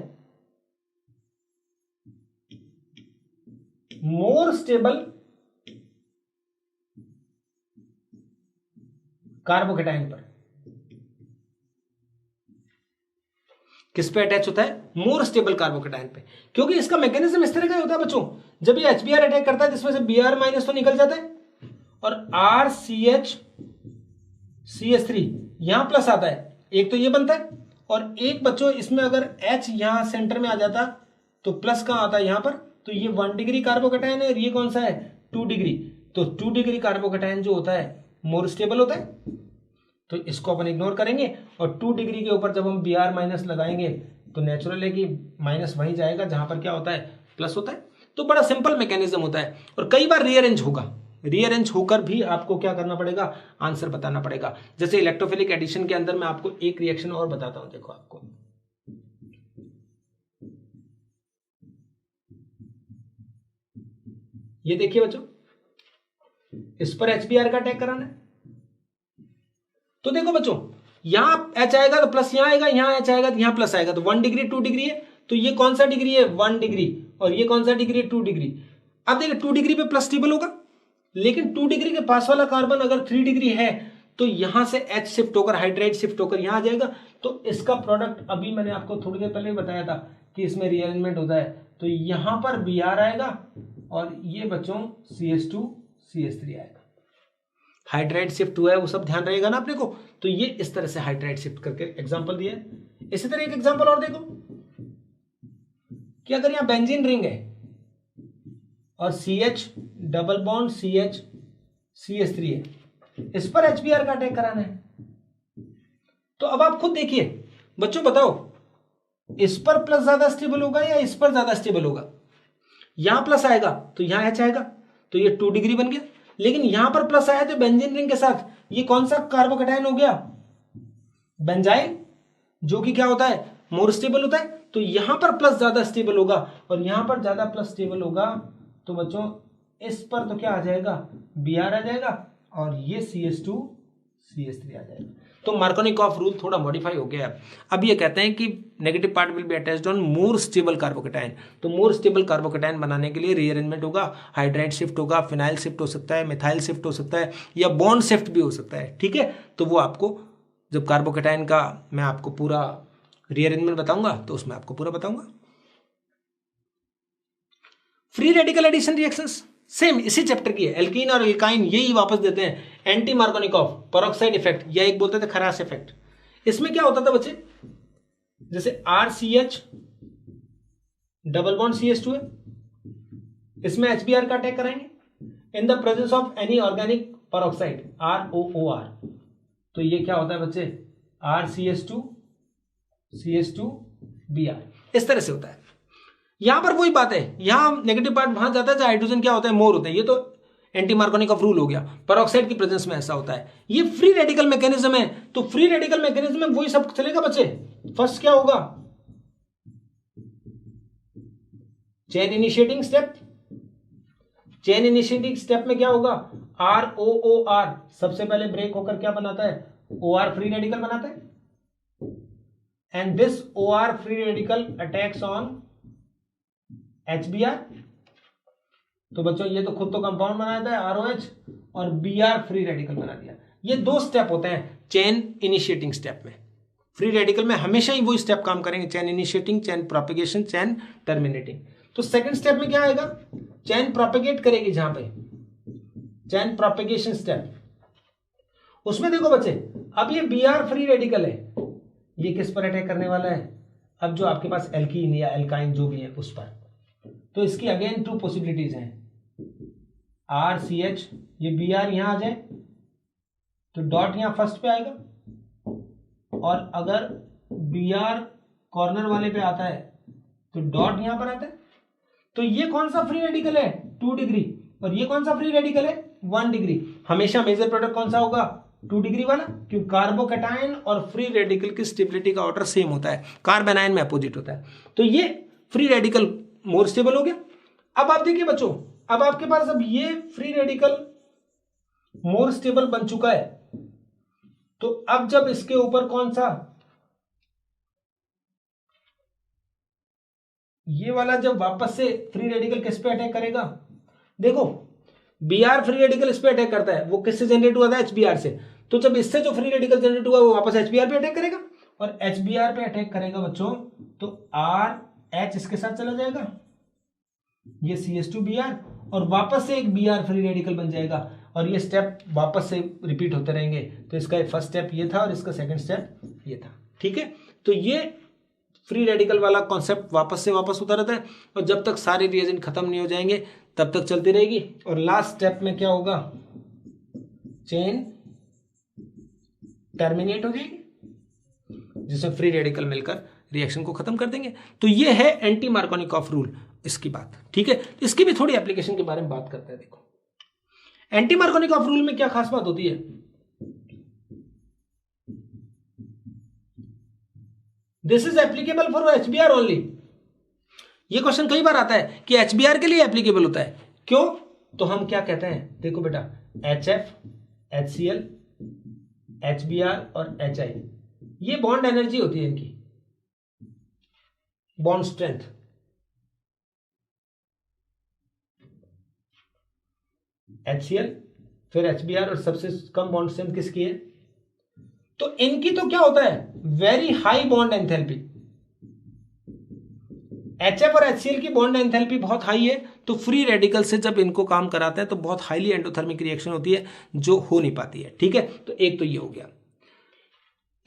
मोर स्टेबल कार्बोकेटाइन पर। किस पे अटैच होता है, मोर स्टेबल कार्बोकेटाइन पे, क्योंकि इसका मैकेनिज्म इस तरह का होता है बच्चों, जब ये HBr अटैक करता है जिसमें से Br- तो निकल जाता है, और RCH CH3 यहां प्लस आता है, एक तो ये बनता है, और एक बच्चों इसमें अगर H यहां सेंटर में आ जाता तो प्लस कहां आता है, यहां पर। तो ये 1 डिग्री कार्बोकेटाइन है, और ये कौन सा है, 2 डिग्री। तो 2 डिग्री कार्बोकेटाइन जो होता है मोर स्टेबल होता है, तो इसको अपन इग्नोर करेंगे, और 2 डिग्री के ऊपर जब हम Br- लगाएंगे तो नेचुरल है कि माइनस वहीं जाएगा जहां पर क्या होता है, प्लस होता है। तो बड़ा सिंपल मैकेनिज्म होता है, और कई बार रीअरेंज होगा, रीअरेंज होकर भी आपको क्या करना पड़ेगा, आंसर बताना पड़ेगा। जैसे इलेक्ट्रोफिलिक एडिशन के अंदर मैं आपको एक रिएक्शन और बताता हूं, देखो आपको ये देखिए बच्चों, इस पर HBr का अटैक कराना है, तो देखो बच्चों यहां H आएगा तो प्लस यहां आएगा, यहां H आएगा तो यहां प्लस आएगा, तो 1 डिग्री 2 डिग्री है, तो ये कौन सा डिग्री है, 1 डिग्री, और ये कौन सा डिग्री है, 2 डिग्री। अब देखिए 2 डिग्री पे प्लस स्टेबल होगा, लेकिन 2 डिग्री के पास वाला कार्बन अगर 3 डिग्री है तो यहां से H शिफ्ट होकर हाइड्राइड शिफ्ट होकर यहां आ जाएगा। तो इसका प्रोडक्ट अभी मैंने आपको थोड़ी देर पहले बताया था कि इसमें रीअरेंजमेंट होता है, तो यहां पर Br आएगा, और ये बच्चों CH2 CH3 आएगा। हाइड्राइड शिफ्ट हुआ है वो सब ध्यान रहेगा ना अपने को, तो ये इस तरह से हाइड्राइड शिफ्ट करके एग्जांपल दिया है। इसी तरह एक एग्जांपल और देखो कि अगर यहां बेंजीन रिंग है और CH double bond CH CH3 है, इस पर HBr का अटैक कराना है, तो अब आप खुद देखिए बच्चों, बताओ इस पर प्लस ज्यादा स्टेबल होगा या इस पर ज्यादा स्टेबल होगा। यहां प्लस आएगा तो यहां H आएगा, तो ये 2 डिग्री बन गया, लेकिन यहां पर प्लस आया तो बेंजीन रिंग के साथ ये कौन सा कार्बोकेटाइन हो गया, बेंजाइल, जो कि क्या होता है, मोर स्टेबल होता है। तो यहां पर प्लस ज्यादा स्टेबल होगा, और यहां पर ज्यादा प्लस स्टेबल होगा तो बच्चों इस पर तो क्या आ जाएगा, Br आ जाएगा और ये CH2 CH3 आ जाएगा। तो मार्कोनिकॉफ रूल थोड़ा मॉडिफाई हो गया है। अब ये कहते हैं कि negative part will be attached on more stable carbocation. तो मोर स्टेबल कार्बोकेटाइन बनाने के लिए रीअरेंजमेंट होगा, हाइड्राइड शिफ्ट होगा, फिनाइल शिफ्ट हो सकता है, मिथाइल शिफ्ट हो सकता है, या बॉन्ड शिफ्ट भी हो सकता है। ठीक है, तो वो आपको जब कार्बोकेटाइन का मैं आपको पूरा रीअरेंजमेंट बताऊंगा तो उसमें आपको पूरा बताऊंगा। Free radical addition reactions same इसी चैप्टर की है, एल्कीन और एल्काइन यही वापस देते हैं। एंटी मार्कोनिकॉफ, पेरोक्साइड इफेक्ट, या एक बोलते थे खरास इफेक्ट। इसमें क्या होता था बच्चे, जैसे RCH डबल बॉन्ड CH2 है, इसमें HBr का अटैक कराएंगे in the presence of any organic peroxide ROOR। तो ये क्या होता है बच्चे, RCH2 CH2Br, इस तरह से होता है। यहां पर वही बात है, यहां नेगेटिव पार्ट वहां जाता है जहां हाइड्रोजन क्या होता है, मोर होते हैं। ये तो एंटी मार्कोनिकॉफ रूल हो गया, पेरोक्साइड की प्रेजेंस में ऐसा होता है। ये फ्री रेडिकल मैकेनिज्म है, तो फ्री रेडिकल मैकेनिज्म में वही सब चलेगा बच्चे। फर्स्ट क्या होगा, chain initiating step. Chain initiating step में क्या होगा, ROOR सबसे पहले ब्रेक होकर क्या बनाता है, OR फ्री रेडिकल बनाता है, and this OR free radical attacks on HBr। तो बच्चों ये तो खुद तो कंपाउंड बनाता है ROH, और Br फ्री रेडिकल बना दिया। ये दो स्टेप होते हैं चेन इनिशिएटिंग स्टेप में। फ्री रेडिकल में हमेशा ही वो स्टेप काम करेंगे, chain initiating, chain propagation, chain terminating. तो सेकंड स्टेप में क्या आएगा, चेन प्रोपेगेट करेगी, जहां पे चेन प्रोपेगेशन स्टेप, उसमें देखो बच्चे अब ये Br फ्री रेडिकल है, ये किस पर अटैक करने वाला है, अब जो आपके पास एल्कीन या एल्काइन जो भी है उस पर। तो इसकी अगेन टू पॉसिबिलिटीज हैं, RCH, ये Br यहां आ जाए तो डॉट यहां फर्स्ट पे आएगा, और अगर Br कॉर्नर वाले पे आता है तो डॉट यहां पर आता है। तो ये कौन सा फ्री रेडिकल है, 2 डिग्री, और ये कौन सा फ्री रेडिकल है, 1 डिग्री। हमेशा मेजर प्रोडक्ट कौन सा होगा, 2 डिग्री वाला, क्योंकि कार्बोकेटाइन और फ्री रेडिकल की स्टेबिलिटी का ऑर्डर सेम होता है, कार्बेनाइन में अपोजिट होता है। तो ये फ्री रेडिकल मोर स्टेबल हो गया। अब आप देखिए बच्चों, अब आपके पास अब ये फ्री रेडिकल मोर स्टेबल बन चुका है, तो अब जब इसके ऊपर कौन सा, ये वाला जब वापस से फ्री रेडिकल किस पे अटैक करेगा, देखो Br फ्री रेडिकल इस पे अटैक करता है, वो किससे जनरेट हुआ था, HBr से। तो जब इससे जो फ्री रेडिकल जनरेट हुआ वो वापस HBr पे अटैक करेगा, और HBr पे अटैक करेगा बच्चों तो RH इसके साथ चला जाएगा, ये CH2Br, और वापस से एक Br फ्री रेडिकल बन जाएगा, और ये स्टेप वापस से रिपीट होते रहेंगे। तो इसका फर्स्ट स्टेप ये था और इसका सेकंड स्टेप ये था। ठीक है, तो ये फ्री रेडिकल वाला कॉन्सेप्ट वापस से वापस होता रहता है, और जब तक सारे रिएजेंट खत्म नहीं हो जाएंगे तब तक चलती रहेगी। और लास्ट स्टेप में क्या होगा, चेन टर्मिनेट हो जाएगी, जिसमें फ्री रेडिकल मिलकर रिएक्शन को खत्म कर देंगे। तो ये है एंटी मार्कोनिकॉफ रूल, इसकी बात। ठीक है, इसकी भी थोड़ी एप्लीकेशन के बारे में बात करते हैं। देखो एंटी मार्कोनिकॉफ रूल में क्या खास बात होती है, this is applicable for HBr only. ये क्वेश्चन कई बार आता है कि HBr के लिए एप्लीकेबल होता है, क्यों, तो हम क्या कहते हैं, देखो बेटा HF, HCl, HBr और HI, ये बॉन्ड एनर्जी होती है इनकी, बॉन्ड स्ट्रेंथ। HCl, फिर HBr, और सबसे कम बॉन्ड स्ट्रेंथ किसकी है, तो इनकी तो क्या होता है, very high bond enthalpy. HF और HCl की बॉन्ड एंथैल्पी बहुत हाई है, तो फ्री रेडिकल से जब इनको काम कराते हैं तो बहुत हाईली एंडोथर्मिक रिएक्शन होती है जो हो नहीं पाती है। ठीक है, तो एक तो ये हो गया।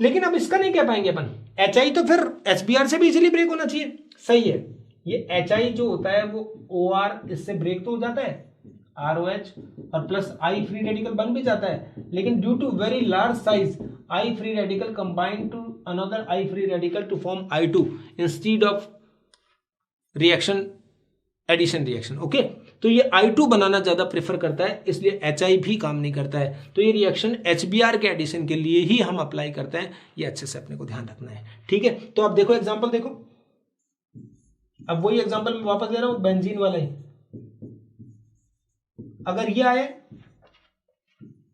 लेकिन अब इसका नहीं कह पाएंगे अपन, HI तो फिर HBr से भी इजीली ब्रेक होना चाहिए, सही है। ये HI जो होता है वो OR इससे ब्रेक तो हो जाता है, ROH और प्लस I फ्री रेडिकल बन भी जाता है, लेकिन due to very large size I free radical combine to another I free radical to form I2 instead of reaction addition reaction. Okay, तो ये I2 बनाना ज्यादा प्रेफर करता है, इसलिए HI भी काम नहीं करता है। तो ये रिएक्शन HBr के एडिशन के लिए ही हम अप्लाई करते हैं, ये अच्छे से अपने को ध्यान रखना है। ठीक है, तो अब देखो एग्जांपल देखो, अब वही एग्जांपल मैं वापस ले रहा हूं, बेंजीन वाला ही। अगर ये आए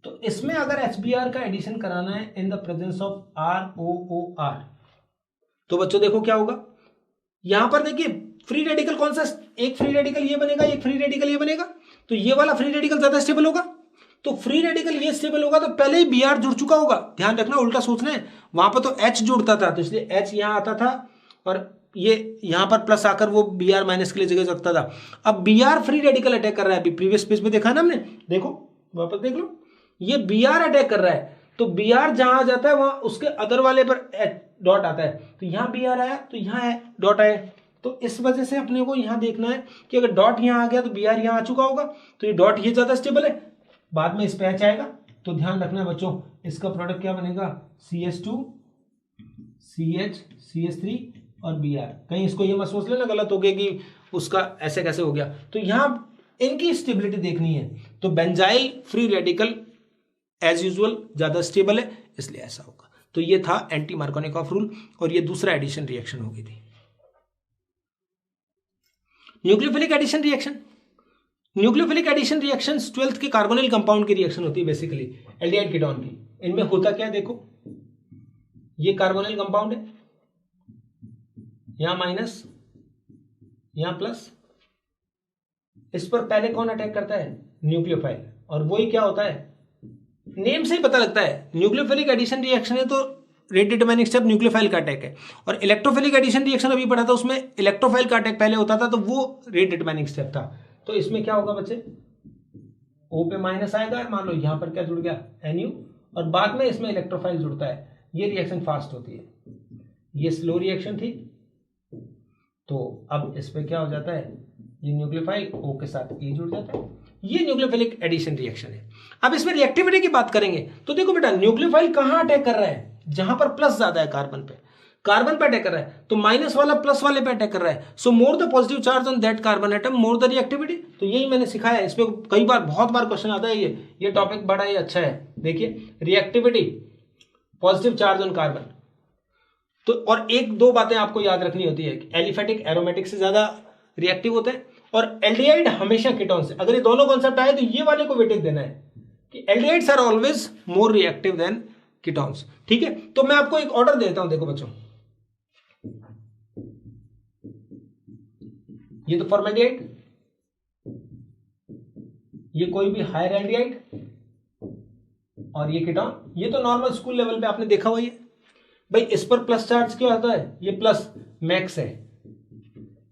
तो इसमें अगर HBr का एडिशन कराना है in the presence of ROOR, तो बच्चों देखो क्या होगा, यहां पर देखिए फ्री रेडिकल कौन सा, एक फ्री रेडिकल ये बनेगा, एक फ्री रेडिकल ये बनेगा, तो ये वाला फ्री रेडिकल ज्यादा स्टेबल होगा, तो फ्री रेडिकल ये स्टेबल होगा तो पहले ही Br जुड़ चुका होगा। ध्यान रखना, उल्टा सोचना है, वहां पर तो H जुड़ता था तो इसलिए H यहां आता था और ये यहां पर प्लस आकर वो Br माइनस के लिए जगह रखता था। अब Br फ्री रेडिकल अटैक कर रहा है, अभी प्रीवियस पेज में देखा ना हमने, देखो वापस देख लो, ये Br अटैक कर रहा है, तो Br जहां जाता है वहां उसके अदर वाले पर डॉट आता है, तो यहां Br आया तो यहां डॉट आया, तो इस वजह से अपने को यहां देखना है कि अगर डॉट यहां आ गया तो Br यहां आ चुका होगा, तो ये डॉट ये ज्यादा स्टेबल है, बाद में इस पे H आएगा, तो ध्यान रखना बच्चों इसका प्रोडक्ट क्या बनेगा, CH2 CH CH3 और Br। कहीं इसको ये मत सोच लेना गलत हो गया कि उसका ऐसे कैसे हो गया, तो यहां इनकी स्टेबिलिटी देखनी है, तो benzyl free radical as usual ज्यादा स्टेबल है इसलिए ऐसा होगा। तो ये था एंटी मार्कोनिकॉफ रूल और ये दूसरा एडिशन रिएक्शन हो गई थी। Nucleophilic addition reaction, nucleophilic addition reaction 12th के कार्बोनिल कंपाउंड की रिएक्शन होती है बेसिकली एल्डिहाइड कीटोन की। इनमें होता क्या है देखो, ये कार्बोनिल कंपाउंड है, यहां माइनस यहां प्लस, इस पर पहले कौन अटैक करता है, न्यूक्लियोफाइल, और वही क्या होता है, नेम से ही पता लगता है न्यूक्लियोफिलिक एडिशन रिएक्शन है तो रेट डिटरमाइनिंग स्टेप न्यूक्लियोफाइल का अटैक है, और इलेक्ट्रोफिलिक एडिशन रिएक्शन अभी पढ़ा था उसमें इलेक्ट्रोफाइल का अटैक पहले होता था तो वो रेट डिटरमाइनिंग स्टेप था। तो इसमें क्या होगा बच्चे, O पे माइनस आएगा, मान लो यहां पर क्या जुड़ गया Nu, और बाद में इसमें इलेक्ट्रोफाइल जुड़ता है, ये रिएक्शन फास्ट होती है, ये स्लो रिएक्शन थी, तो अब इस पे क्या हो जाता है, ये न्यूक्लियोफाइल O के साथ E जुड़ जाता है, ये न्यूक्लियोफिलिक एडिशन रिएक्शन है। अब इसमें रिएक्टिविटी की बात करेंगे तो देखो बेटा न्यूक्लियोफाइल कहां अटैक कर रहा है, जहां पर प्लस ज्यादा है कार्बन पे अटैक कर रहा है, तो माइनस वाला प्लस वाले पे अटैक कर रहा है, so more the positive charge on that carbon atom more the reactivity. तो यही मैंने सिखाया है, इसमें कई बार बहुत बार क्वेश्चन आता है, ये टॉपिक बड़ा ही अच्छा है। देखिए reactivity, positive charge on carbon, तो और एक दो बातें आपको याद रखनी होती है, एलिफेटिक एरोमेटिक से ज्यादा रिएक्टिव होते हैं और एल्डिहाइड हमेशा कीटोन से। अगर ये दोनों कॉन्सेप्ट आए तो ये वाले को वेटेज देना है कि aldehydes are always more reactive than ketones. ठीक है, तो मैं आपको एक ऑर्डर देता हूं, देखो बच्चों, ये तो फॉर्मेल्डिहाइड, ये कोई भी हायर एल्डिहाइड, और ये कीटोन, ये तो नॉर्मल स्कूल लेवल पे आपने देखा हुआ है भाई। इस पर प्लस चार्ज क्या होता है, ये प्लस मैक्स है,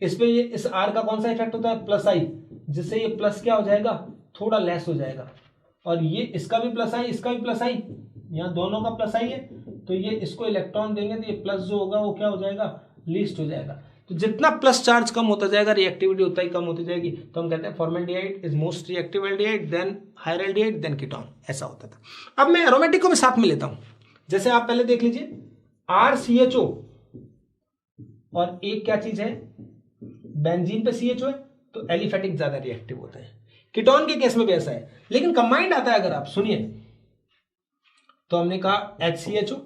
इस पे ये इस आर का कौन सा इफेक्ट होता है, प्लस आई, जिससे ये प्लस क्या हो जाएगा, थोड़ा लेस हो जाएगा, और ये इसका भी प्लस आई, इसका भी प्लस आई, यहाँ दोनों का प्लस आई है, तो ये इसको इलेक्ट्रॉन देंगे तो ये प्लस जो होगा वो क्या हो जाएगा, लीस्ट हो जाएगा। तो जितना प्लस चार्ज कम होता जाएगा रिएक्टिविटी उतना ही कम होती जाएगी, तो हम कहते हैं formaldehyde is most reactive aldehyde, then higher aldehyde, then ketone, ऐसा होता था। अब मैं एरोमेटिक को भी साथ में लेता हूं, जैसे आप पहले देख लीजिए RCHO, और एक क्या चीज है, बेंजीन पे CHO है, तो एलिफेटिक ज्यादा रिएक्टिव होता है। कीटोन के केस में भी ऐसा है, लेकिन कंबाइंड आता है, अगर आप सुनिए तो हमने कहा HCHO,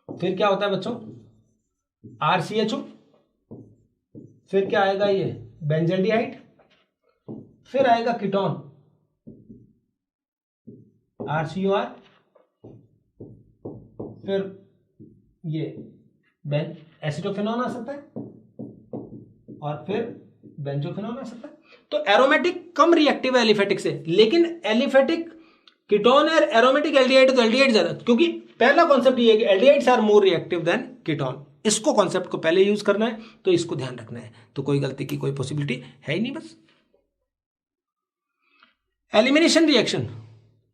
फिर क्या होता है बच्चों, RCHO, फिर क्या आएगा, ये बेंजल्डिहाइड, फिर आएगा कीटोन RCOR, फिर ये एसिटोफिनॉन आ सकता है, और फिर बेंजोफिनॉन आ सकता है। तो एरोमेटिक कम रिएक्टिव है एलिफेटिक से, लेकिन एलिफेटिक कीटोन और एरोमेटिक एल्डिहाइड, तो एल्डिहाइड ज्यादा, क्योंकि पहला कॉन्सेप्ट ये है कि aldehydes are more reactive than ketone. इसको कॉन्सेप्ट को पहले यूज करना है, तो इसको ध्यान रखना है, तो कोई गलती की कोई पॉसिबिलिटी है ही नहीं। बस एलिमिनेशन रिएक्शन,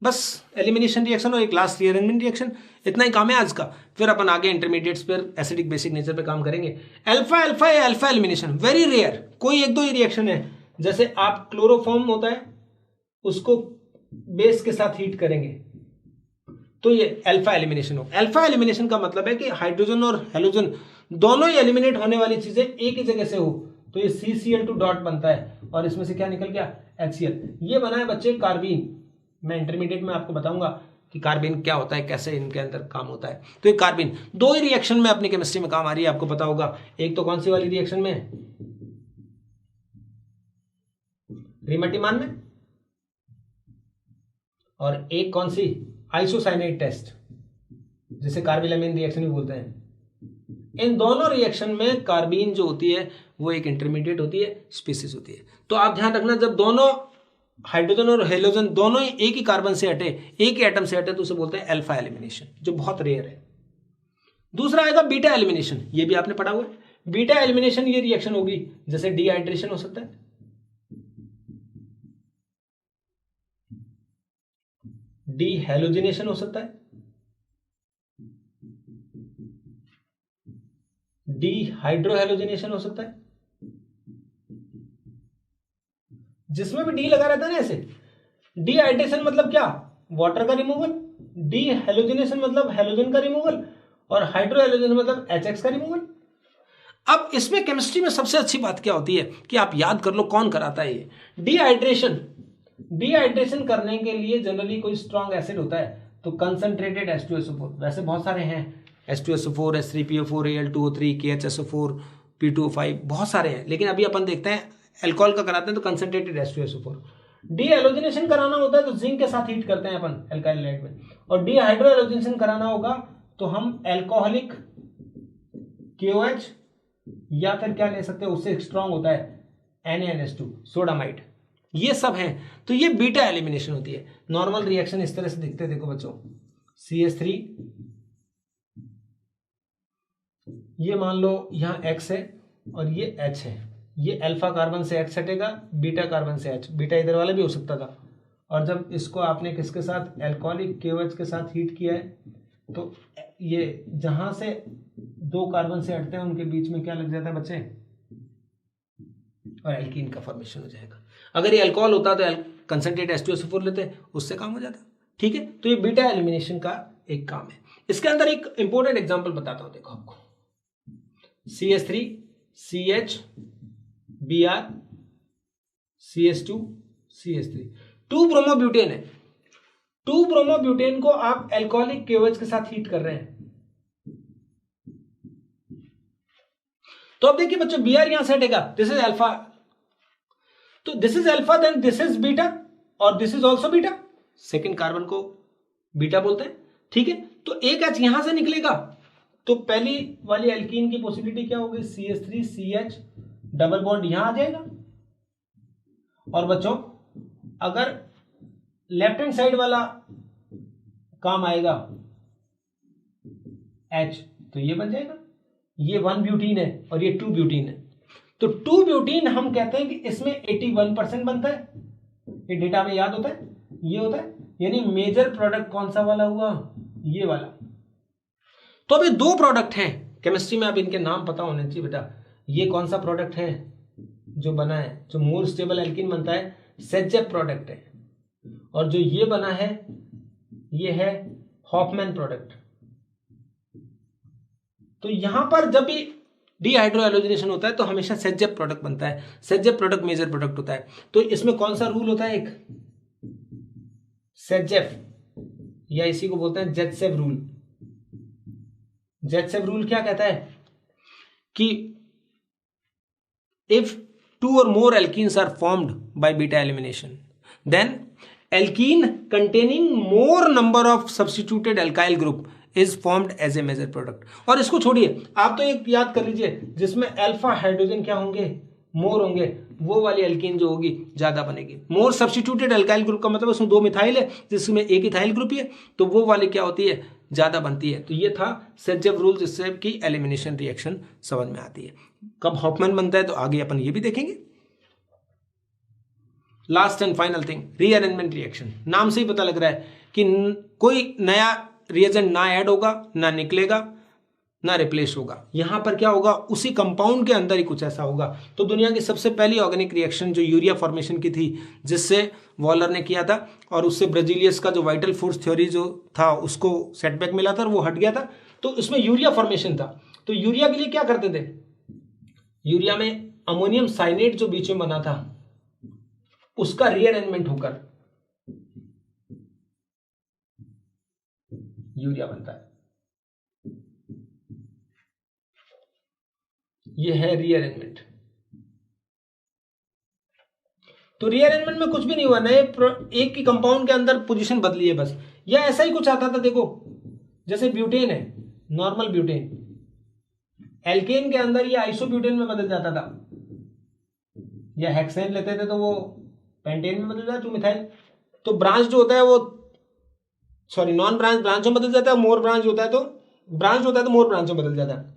बस एलिमिनेशन रिएक्शन और एक लास्ट रीअरेंजमेंट रिएक्शन, इतना ही काम है आज का। फिर अपन आगे इंटरमीडिएट्स पर एसिडिक बेसिक नेचर पे काम करेंगे। अल्फा अल्फा या अल्फा एलिमिनेशन वेरी रेयर, कोई एक दो ही रिएक्शन है, जैसे आप क्लोरोफॉर्म होता है उसको बेस के साथ हीट करेंगे तो ये अल्फा एलिमिनेशन हो। अल्फा एलिमिनेशन का मतलब है कि हाइड्रोजन और हेलोजन दोनों ही एलिमिनेट होने वाली चीजें एक ही जगह से हो, तो ये CCl2 डॉट बनता है और इसमें से क्या निकल गया, HCl। ये बना है बच्चे कार्बीन, मैं इंटरमीडिएट में आपको बताऊंगा कि कार्बीन क्या होता है, कैसे इनके अंदर काम होता है। तो ये कार्बीन दो ही रिएक्शन में अपनी केमिस्ट्री में काम आ रही है, आपको पता होगा। एक तो कौन सी वाली रिएक्शन में, रीमटिमान में, और एक कौन सी, आइसोसाइनेट टेस्ट, जिसे कार्बिलमिन रिएक्शन भी बोलते हैं। इन दोनों रिएक्शन में कार्बीन जो होती है वो एक इंटरमीडिएट होती है, स्पीसीज होती है। तो आप ध्यान रखना, जब दोनों हाइड्रोजन और हेलोजन दोनों एक ही कार्बन से हटे, एक ही एटम से हटे, तो उसे बोलते हैं अल्फा एलिमिनेशन, जो बहुत रेयर है। दूसरा आएगा बीटा एलिमिनेशन, ये भी आपने पढ़ा हुआ है। बीटा एलिमिनेशन ये रिएक्शन होगी जैसे डिहाइड्रेशन हो सकता है, डीहेलोजिनेशन हो सकता है, डीहाइड्रोहेलोजिनेशन हो सकता है, जिसमें भी डी लगा रहता है ना ऐसे। डीहाइड्रेशन मतलब क्या, वाटर का रिमूवल, डीहेलोजिनेशन मतलब हेलोजन का रिमूवल, और हाइड्रोहेलोजन मतलब HX का रिमूवल। अब इसमें केमिस्ट्री में सबसे अच्छी बात क्या होती है कि आप याद कर लो कौन कराता है ये डिहाइड्रेशन। डिहाइड्रेशन करने के लिए जनरली कोई स्ट्रॉन्ग एसिड होता है, तो कंसंट्रेटेड H2SO4, वैसे बहुत सारे हैं, H2SO4, H3PO4, Al2O3, KHSO4, P2O5, बहुत सारे हैं, लेकिन अभी अपन देखते हैं अल्कोहल का कराते हैं तो कंसंट्रेटेड H2SO4। डीहेलोजिनेशन कराना होता है तो जिंक के साथ हीट करते हैं अपन एल्काइल लाइट में, और डीहाइड्रोहेलोजिनेशन कराना होगा तो हम एल्कोहलिक KOH या फिर क्या ले सकते हैं, उससे स्ट्रॉन्ग होता है NaNH2 सोडामाइड, ये सब हैं। तो ये बीटा एलिमिनेशन होती है। नॉर्मल रिएक्शन इस तरह से दिखते हैं, देखो बच्चों, CH3, ये मान लो यहां X है और ये H है, ये अल्फा कार्बन से H हटेगा, बीटा कार्बन से H, बीटा इधर वाला भी हो सकता था। और जब इसको आपने किसके साथ, एल्कोहलिक KOH के साथ हीट किया है, तो ये जहां से दो कार्बन से हटते हैं उनके बीच में क्या लग जाता है बच्चे, और एल्कीन का फॉर्मेशन हो जाएगा। अगर ये अल्कोहल होता तो कंसंट्रेट H2SO4 लेते, उससे काम हो जाता। ठीक है, तो ये बीटा एलिमिनेशन का एक काम है। इसके अंदर एक इंपॉर्टेंट एग्जांपल बताता हूं, देखो आपको, CH3 CH Br CH2 CH3, 2 bromobutane है। 2 ब्रोमोब्यूटेन को आप एल्कोहलिक KOH के साथ हीट कर रहे हैं, तो अब देखिए बच्चों, Br यहां से हटेगा, दिस इज अल्फा, तो this is alpha, then this is beta, और this is also beta, second carbon को बीटा बोलते हैं। ठीक है, तो एक H यहां से निकलेगा, तो पहली वाली एल्कीन की पॉसिबिलिटी क्या होगी, CH3 CH डबल बॉन्ड यहां आ जाएगा। और बच्चों अगर लेफ्ट हैंड साइड वाला काम आएगा H, तो ये बन जाएगा, ये 1 ब्यूटीन है और ये 2 ब्यूटीन है, तो 2 ब्यूटीन हम कहते हैं कि इसमें 81% बनता है। ये डेटा में याद होता है, ये होता है, यानी मेजर प्रोडक्ट कौन सा वाला हुआ, ये वाला। तो अभी 2 प्रोडक्ट हैं केमिस्ट्री में, अब इनके नाम पता होने चाहिए बेटा। ये कौन सा प्रोडक्ट है जो बना है, जो मोर स्टेबल एल्कीन बनता है, सेजेप प्रोडक्ट है, और जो ये बना है ये है हॉफमैन प्रोडक्ट। तो यहां पर जब भी डीहाइड्रोहेलोजिनेशन होता है तो हमेशा सेजेप प्रोडक्ट बनता है, सेजेप प्रोडक्ट मेजर प्रोडक्ट होता है। तो इसमें कौन सा रूल होता है, एक सेजेफ, या इसी को बोलते हैं जेटसेव रूल। जेटसेव रूल क्या कहता है कि if 2 or more alkenes are formed by beta elimination, then alkene containing more number of substituted alkyl group is formed as a major product। और इसको छोड़िए, आप तो एक याद कर लीजिए, जिसमें अल्फा हाइड्रोजन क्या होंगे, मोर होंगे, वो वाली एल्कीन जो होगी ज्यादा बनेगी। मोर सब्स्टिट्यूटेड अल्काइल ग्रुप का मतलब उसमें 2 मिथाइल है, जिसमें एक इथाइल ग्रुप ही है, तो वो वाली क्या होती है, ज्यादा बनती है। तो ये था सेजेव रूल, जिससे कि एलिमिनेशन रिएक्शन समझ में आती है। कब हॉफमैन बनता है तो आगे अपन ये भी देखेंगे। Last and final thing, rearrangement reaction. नाम से ही पता लग रहा है कि कोई नया रिएजेंट ना ऐड होगा, ना निकलेगा, ना रिप्लेस होगा। यहां पर क्या होगा, उसी कंपाउंड के अंदर ही कुछ ऐसा होगा। तो दुनिया की सबसे पहली ऑर्गेनिक रिएक्शन जो यूरिया फॉर्मेशन की थी, जिससे वॉलर ने किया था, और उससे ब्राजीलियस का जो वाइटल फोर्स थ्योरी जो था उसको सेटबैक मिला था और वो हट गया था, तो उसमें यूरिया फॉर्मेशन था। तो यूरिया के लिए क्या करते थे, यूरिया में अमोनियम साइनेट जो बीच में बना था उसका रीअरेंजमेंट होकर यूरिया बनता है। ये है रीअरेंजमेंट। तो रीअरेंजमेंट में कुछ भी नहीं हुआ, नए एक ही कंपाउंड के अंदर पोजीशन बदली है बस। या ऐसा ही कुछ आता था, देखो जैसे ब्यूटेन है, नॉर्मल ब्यूटेन, एल्केन के अंदर ये आइसोब्यूटेन में बदल जाता था, या हेक्सेन लेते थे तो वो पेंटेन में बदल जाता, तो मिथाइल। तो ब्रांच जो होता है वो, सॉरी नॉन ब्रांच ब्रांचों में बदल जाता है, मोर ब्रांच होता है तो ब्रांच होता है तो मोर ब्रांचों में बदल जाता है।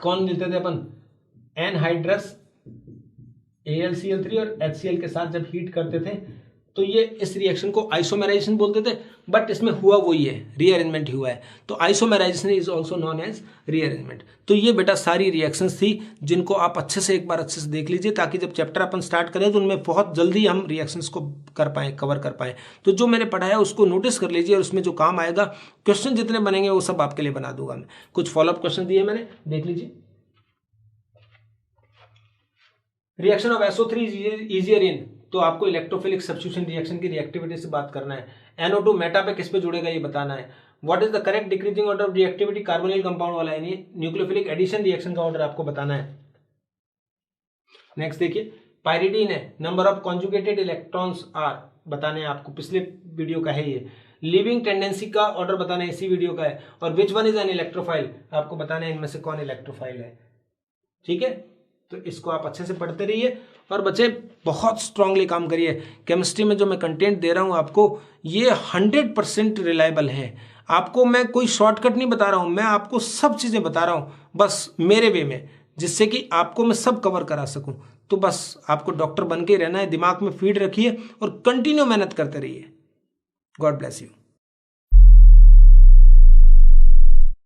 कौन लेते थे अपन, एनहाइड्रस AlCl3 और HCl के साथ जब हीट करते थे तो ये इस रिएक्शन को आइसोमेराइजेशन बोलते थे, बट इसमें हुआ वही है, रीअरेंजमेंट ही हुआ है। तो isomerisation is also known as rearrangement. तो ये बेटा सारी रिएक्शंस थी जिनको आप अच्छे से एक बार अच्छे से देख लीजिए, ताकि जब चैप्टर अपन स्टार्ट करें तो उनमें बहुत जल्दी हम रिएक्शंस को कर पाएँ, कवर कर पाएँ। तो जो मैंने पढ़ाया उसको नोटिस कर लीजिए, और उसमें जो काम आएगा, क्वेश्चन जितने बनेंगे वो सब आपके लिए बना दूंगा मैं। कुछ फॉलोअप क्वेश्चन दिए मैंने, देख लीजिए। Reaction of SO3 easier in, तो आपको इलेक्ट्रोफिलिक सब्स्टिट्यूशन रिएक्शन की रिएक्टिविटी से बात करना है। NO2 मेटा पे किस पे जुड़ेगा ये बताना है। What is the correct decreasing order of reactivity carbonyl compound वाला, यानी न्यूक्लियोफिलिक एडिशन रिएक्शन का ऑर्डर आपको बताना है। नेक्स्ट देखिए, पाइरिडीन है, number of conjugated electrons are बताने हैं आपको, पिछले वीडियो का है ये। लिविंग टेंडेंसी का ऑर्डर बताना है, इसी वीडियो का है। और which one is an electrophile, आपको बताना है इनमें से कौन इलेक्ट्रोफाइल है। ठीक है, तो इसको आप अच्छे से पढ़ते रहिए और बच्चे बहुत स्ट्रांगली काम करिए। केमिस्ट्री में जो मैं कंटेंट दे रहा हूं आपको, ये 100% रिलायबल है। आपको मैं कोई शॉर्टकट नहीं बता रहा हूं, मैं आपको सब चीजें बता रहा हूं बस मेरे वे में, जिससे कि आपको मैं सब कवर करा सकूं। तो बस आपको डॉक्टर बन के रहना है, दिमाग में फीड रखिए और कंटिन्यू मेहनत करते रहिए। God bless you.